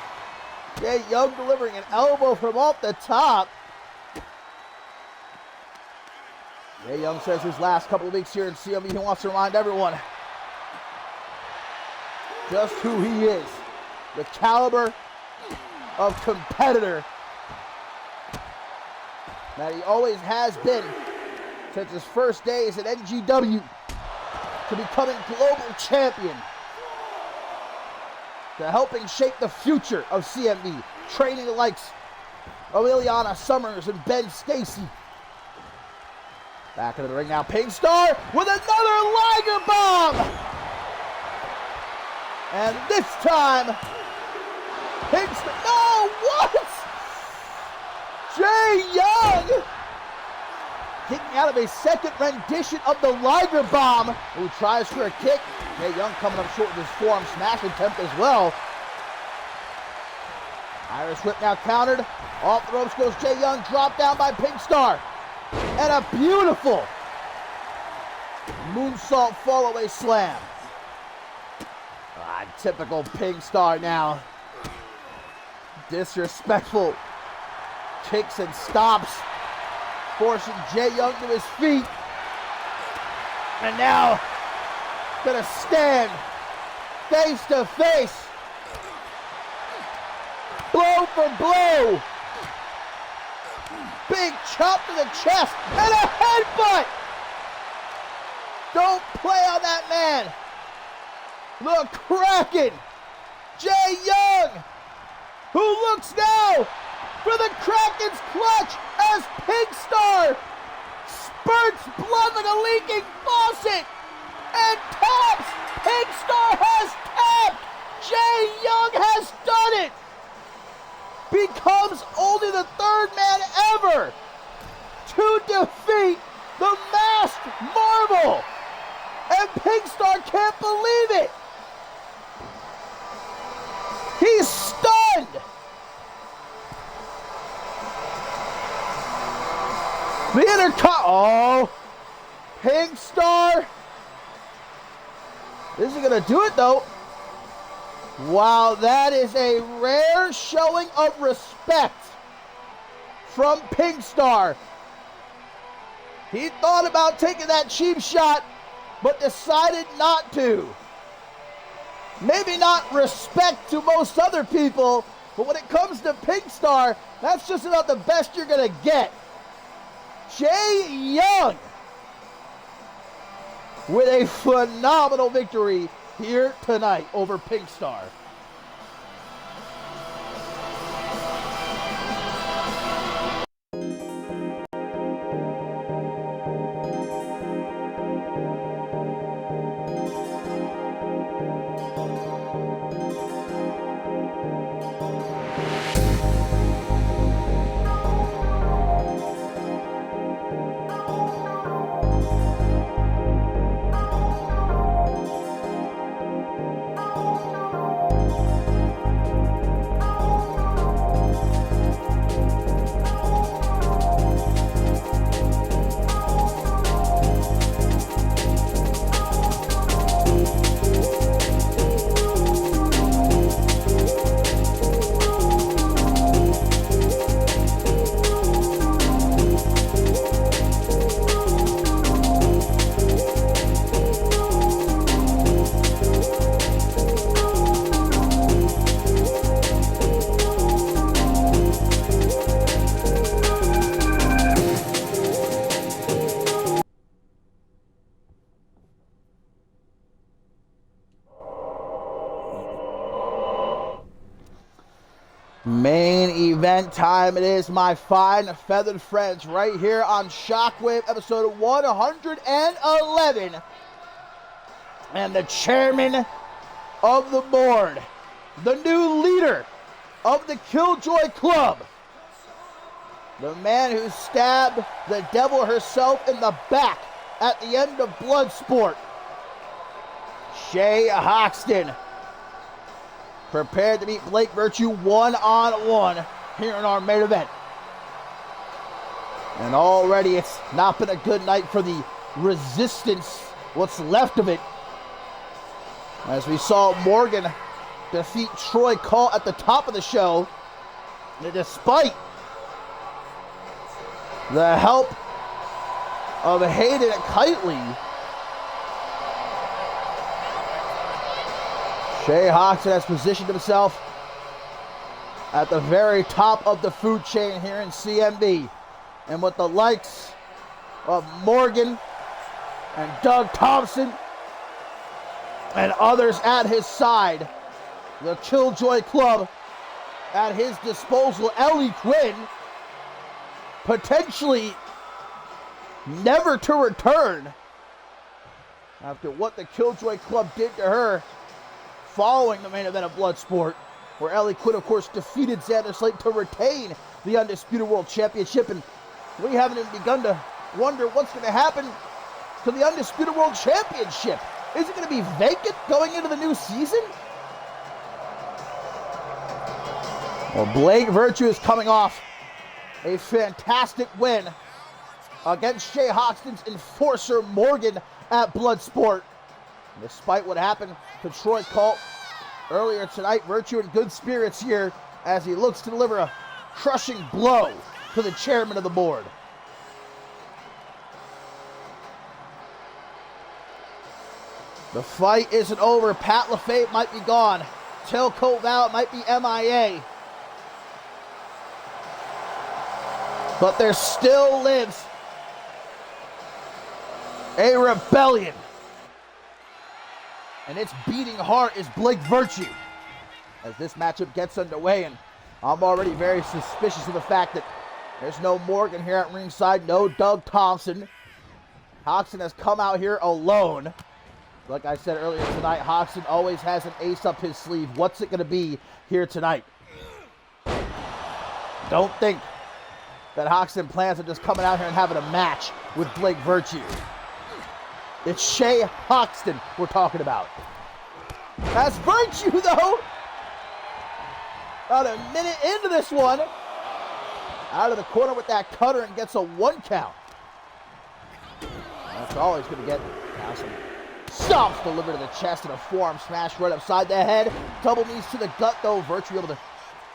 Jay Young delivering an elbow from off the top. Jay Young says his last couple of weeks here in CMV, he wants to remind everyone just who he is. The caliber of competitor that he always has been since his first days at NGW to becoming global champion, to helping shape the future of CMV, training the likes of Ileana Summers and Ben Stacy. Back into the ring now, Pink Star with another Liger Bomb! And this time, Pink Star, no, what? Jay Young kicking out of a second rendition of the Liger Bomb, who tries for a kick. Jay Young coming up short with his forearm smash attempt as well. Irish whip now countered. Off the ropes goes Jay Young, dropped down by Pink Star. And a beautiful moonsault fallaway slam. Typical Pink Star now. Disrespectful kicks and stops, forcing Jay Young to his feet. And now, gonna stand face to face. Blow for blow. Big chop to the chest and a headbutt. Don't play on that man. The Kraken, Jay Young, who looks now for the Kraken's clutch as Pink Star spurts blood like a leaking faucet and taps. Pink Star has tapped. Jay Young has done it. Becomes only the 3rd man ever to defeat the Masked Marvel. And Pink Star can't believe it. He's stunned. The oh, Pink Star isn't gonna do it though. Wow, that is a rare showing of respect from Pink Star. He thought about taking that cheap shot, but decided not to. Maybe not respect to most other people, but when it comes to Pink Star, that's just about the best you're gonna get. Jay Young with a phenomenal victory here tonight over Pink Star. Main event time it is, my fine feathered friends, right here on Shockwave, episode 111. And the chairman of the board, the new leader of the Killjoy Club, the man who stabbed the devil herself in the back at the end of Bloodsport, Shay Hoxton, prepared to meet Blake Virtue one-on-one here in our main event. And already it's not been a good night for the Resistance, what's left of it, as we saw Morgan defeat Troy Cole at the top of the show. And despite the help of Hayden Kitely, Shay Hoxton has positioned himself at the very top of the food chain here in CMV. And with the likes of Morgan and Doug Thompson and others at his side, the Killjoy Club at his disposal, Ellie Quinn potentially never to return after what the Killjoy Club did to her following the main event of Bloodsport, where Ellie Quinn, of course, defeated Xander Slate to retain the Undisputed World Championship. And we haven't even begun to wonder what's going to happen to the Undisputed World Championship. Is it going to be vacant going into the new season? Well, Blake Virtue is coming off a fantastic win against Shay Hoxton's enforcer, Morgan, at Bloodsport. Despite what happened to Troy Colt earlier tonight, Virtue in good spirits here as he looks to deliver a crushing blow to the chairman of the board. The fight isn't over. Pat LaFave might be gone. Tailcoat Val might be MIA. But there still lives a rebellion. And its beating heart is Blake Virtue as this matchup gets underway. And I'm already very suspicious of the fact that there's no Morgan here at ringside, no Doug Thompson. Hoxton has come out here alone. Like I said earlier tonight, Hoxton always has an ace up his sleeve. What's it going to be here tonight? Don't think that Hoxton plans on just coming out here and having a match with Blake Virtue. It's Shay Hoxton we're talking about. That's Virtue, though. About a minute into this one, out of the corner with that cutter and gets a 1 count. That's all he's going to get. Now some stomps delivered to the chest and a forearm smash right upside the head. Double knees to the gut, though. Virtue able to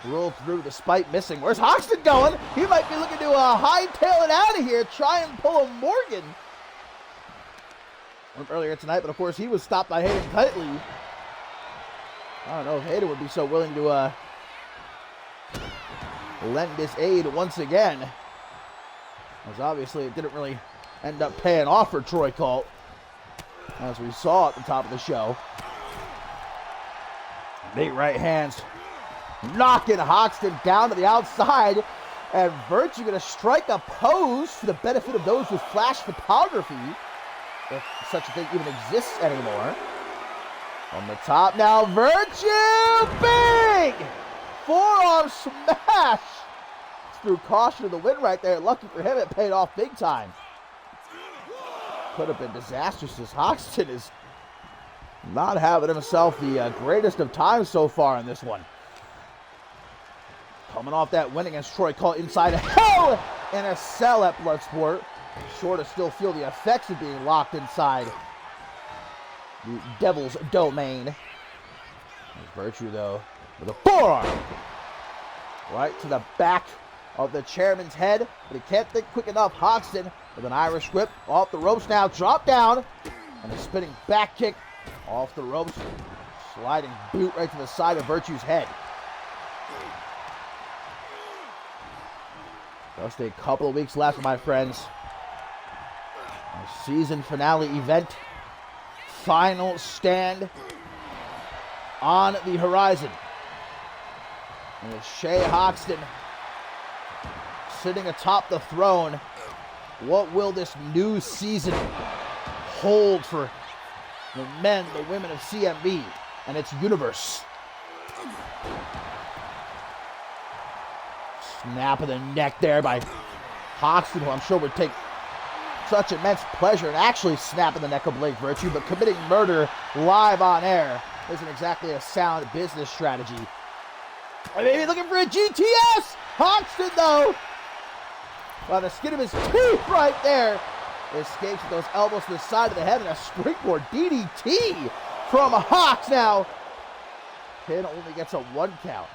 roll through despite missing. Where's Hoxton going? He might be looking to hightail it out of here, try and pull a Morgan earlier tonight, but of course he was stopped by Hayden Kitely. I don't know if Hayden would be so willing to lend his aid once again, as obviously it didn't really end up paying off for Troy Colt, as we saw at the top of the show. Big right hands knocking Hoxton down to the outside, and Virtue going to strike a pose for the benefit of those with flash photography, if such a thing even exists anymore. On the top now, Virtue! Big! Forearm smash! Threw caution to the win right there. Lucky for him, it paid off big time. Could have been disastrous, as Hoxton is not having himself the greatest of times so far in this one. Coming off that win against Troy Colt inside Hell in a Cell at Bloodsport. Sure to still feel the effects of being locked inside the Devil's Domain. There's Virtue, though, with a forearm right to the back of the chairman's head, but he can't think quick enough. Hoxton with an Irish whip off the ropes now, drop down, and a spinning back kick off the ropes. Sliding boot right to the side of Virtue's head. Just a couple of weeks left, my friends. Our season finale event. Final stand on the horizon. And with Shea Hoxton sitting atop the throne, what will this new season hold for the men, the women of CMV and its universe? Snap of the neck there by Hoxton, who I'm sure would take such immense pleasure in actually snapping the neck of Blake Virtue, but committing murder live on air isn't exactly a sound business strategy. Maybe looking for a GTS! Hoxton, though, by the skin of his teeth right there, escapes with those elbows to the side of the head and a springboard DDT from Hox now. Pin only gets a 1 count.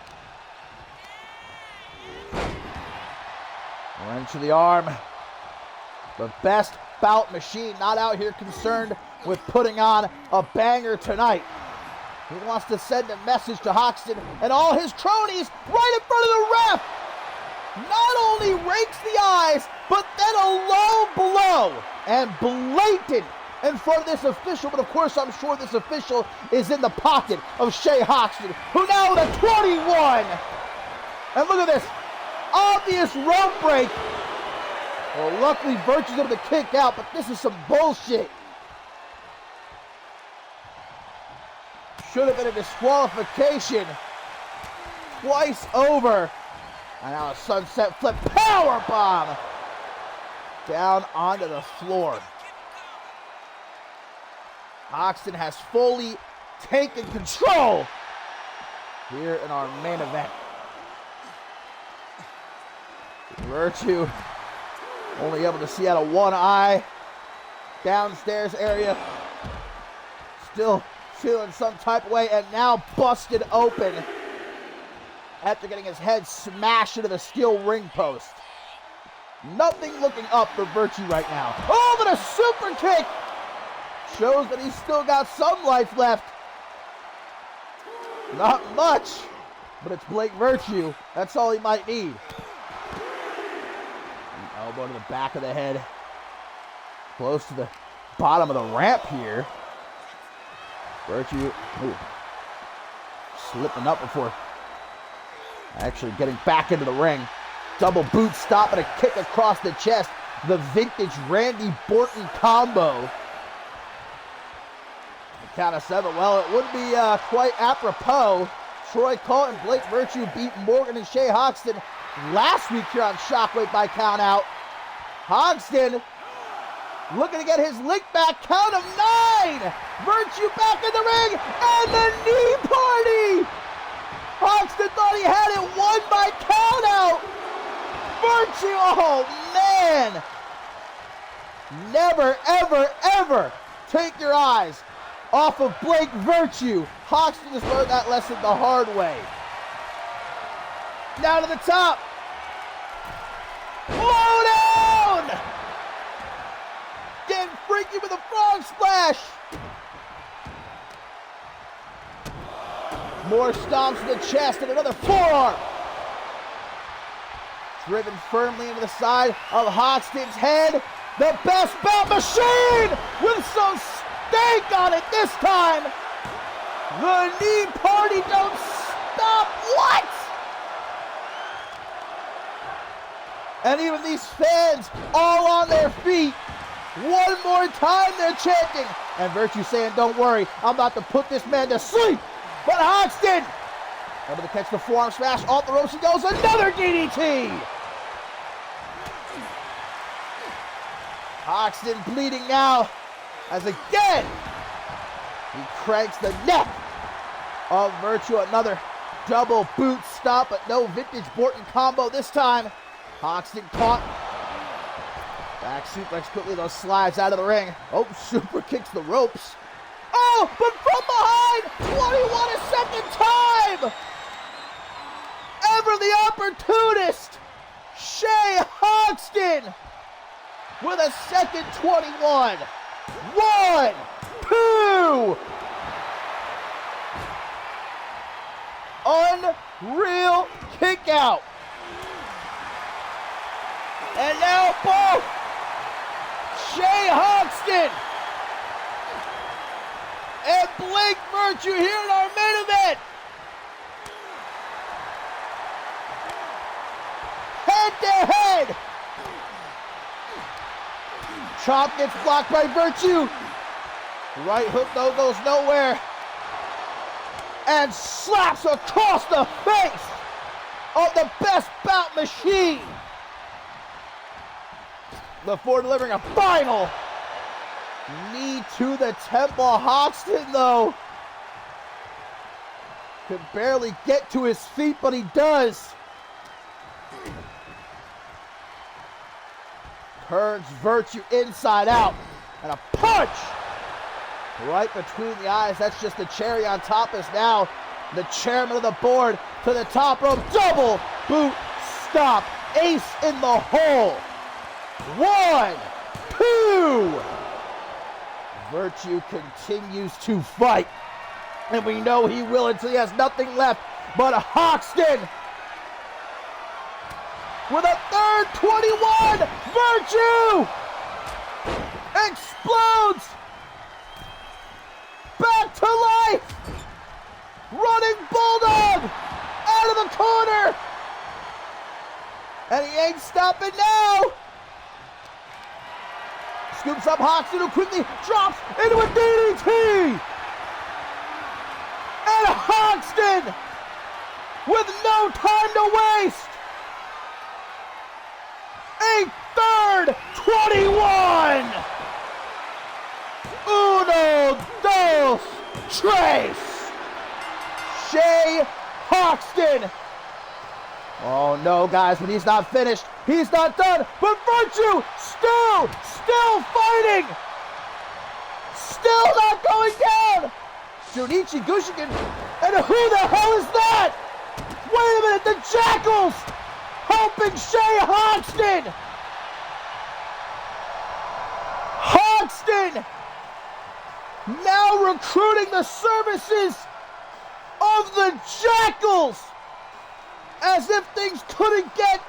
Wrench to the arm. The best bout machine not out here concerned with putting on a banger tonight. He wants to send a message to Hoxton and all his cronies right in front of the ref. Not only rakes the eyes, but then a low blow and blatant in front of this official. But of course, I'm sure this official is in the pocket of Shea Hoxton, who now with a 21. And look at this obvious rope break. Well, luckily, Virtue's able to kick out, but this is some bullshit. Should have been a disqualification twice over. And now a sunset flip power bomb down onto the floor. Hoxton has fully taken control here in our main event. Virtue only able to see out of one eye. Downstairs area. Still feeling some type of way, and now busted open after getting his head smashed into the steel ring post. Nothing looking up for Virtue right now. Oh, but a super kick! Shows that he's still got some life left. Not much, but it's Blake Virtue. That's all he might need. Elbow to the back of the head. Close to the bottom of the ramp here. Virtue slipping up before actually getting back into the ring. Double boot stop and a kick across the chest. The vintage Randy Borton combo. The count of 7. Well, it would be quite apropos. Troy Cole and Blake Virtue beat Morgan and Shea Hoxton last week here on Shockwave by count out. Hoxton looking to get his lick back. Count of 9. Virtue back in the ring and the knee party. Hoxton thought he had it won by count out. Virtue, oh man. Never, ever, ever take your eyes off of Blake Virtue. Hoxton just learned that lesson the hard way. Down to the top. Blow down! Getting freaky with a frog splash. More stomps to the chest and another forearm. Driven firmly into the side of Hoxton's head. The best bout machine with some stank on it this time. The knee party don't stop. What? And even these fans all on their feet. One more time they're chanting. And Virtue saying, don't worry, I'm about to put this man to sleep. But Hoxton able to catch the forearm smash. Off the ropes he goes. Another DDT. Hoxton bleeding now as again he cranks the neck of Virtue. Another double boot stop, but no vintage Borton combo this time. Hoxton caught. Back suplex quickly, those slides out of the ring. Oh, super kicks the ropes. Oh, but from behind, 21 a second time. Ever the opportunist, Shea Hoxton with a second 21. 1, 2. Unreal kick out. And now both Shea Hoxton and Blake Virtue here in our main event. right to the head. Chop gets blocked by Virtue. Right hook though goes nowhere. And slaps across the face of the best bout machine. Before delivering a final knee to the temple. Hoxton though could barely get to his feet, but he does. Turns Virtue inside out. And a punch right between the eyes. That's just the cherry on top. Is now the chairman of the board to the top rope. Double boot stop. Ace in the hole. 1, 2. Virtue continues to fight. And we know he will until he has nothing left but a Hoxton. With a third 21, Virtue explodes back to life. Running Bulldog out of the corner. And he ain't stopping now. Scoops up Hoxton, who quickly drops into a DDT. And Hoxton with no time to waste. A third 21. Uno, dos, tres. Shay Hoxton. Oh no, guys, but he's not finished. He's not done. But Virtue still fighting. Still not going down. Junichi Gushikin. And who the hell is that? Wait a minute, the Jackals helping Shay Hoxton. Hoxton now recruiting the services of the Jackals, as if things couldn't get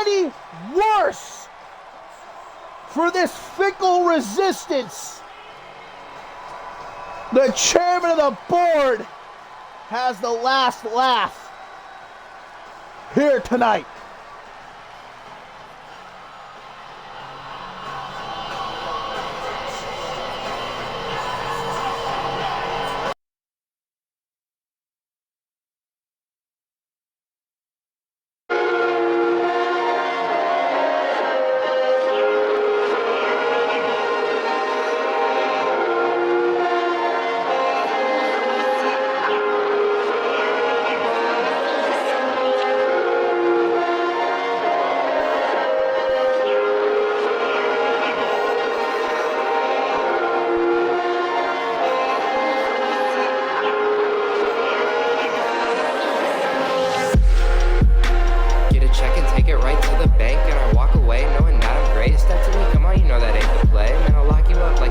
any worse for this fickle resistance. The chairman of the board has the last laugh here tonight.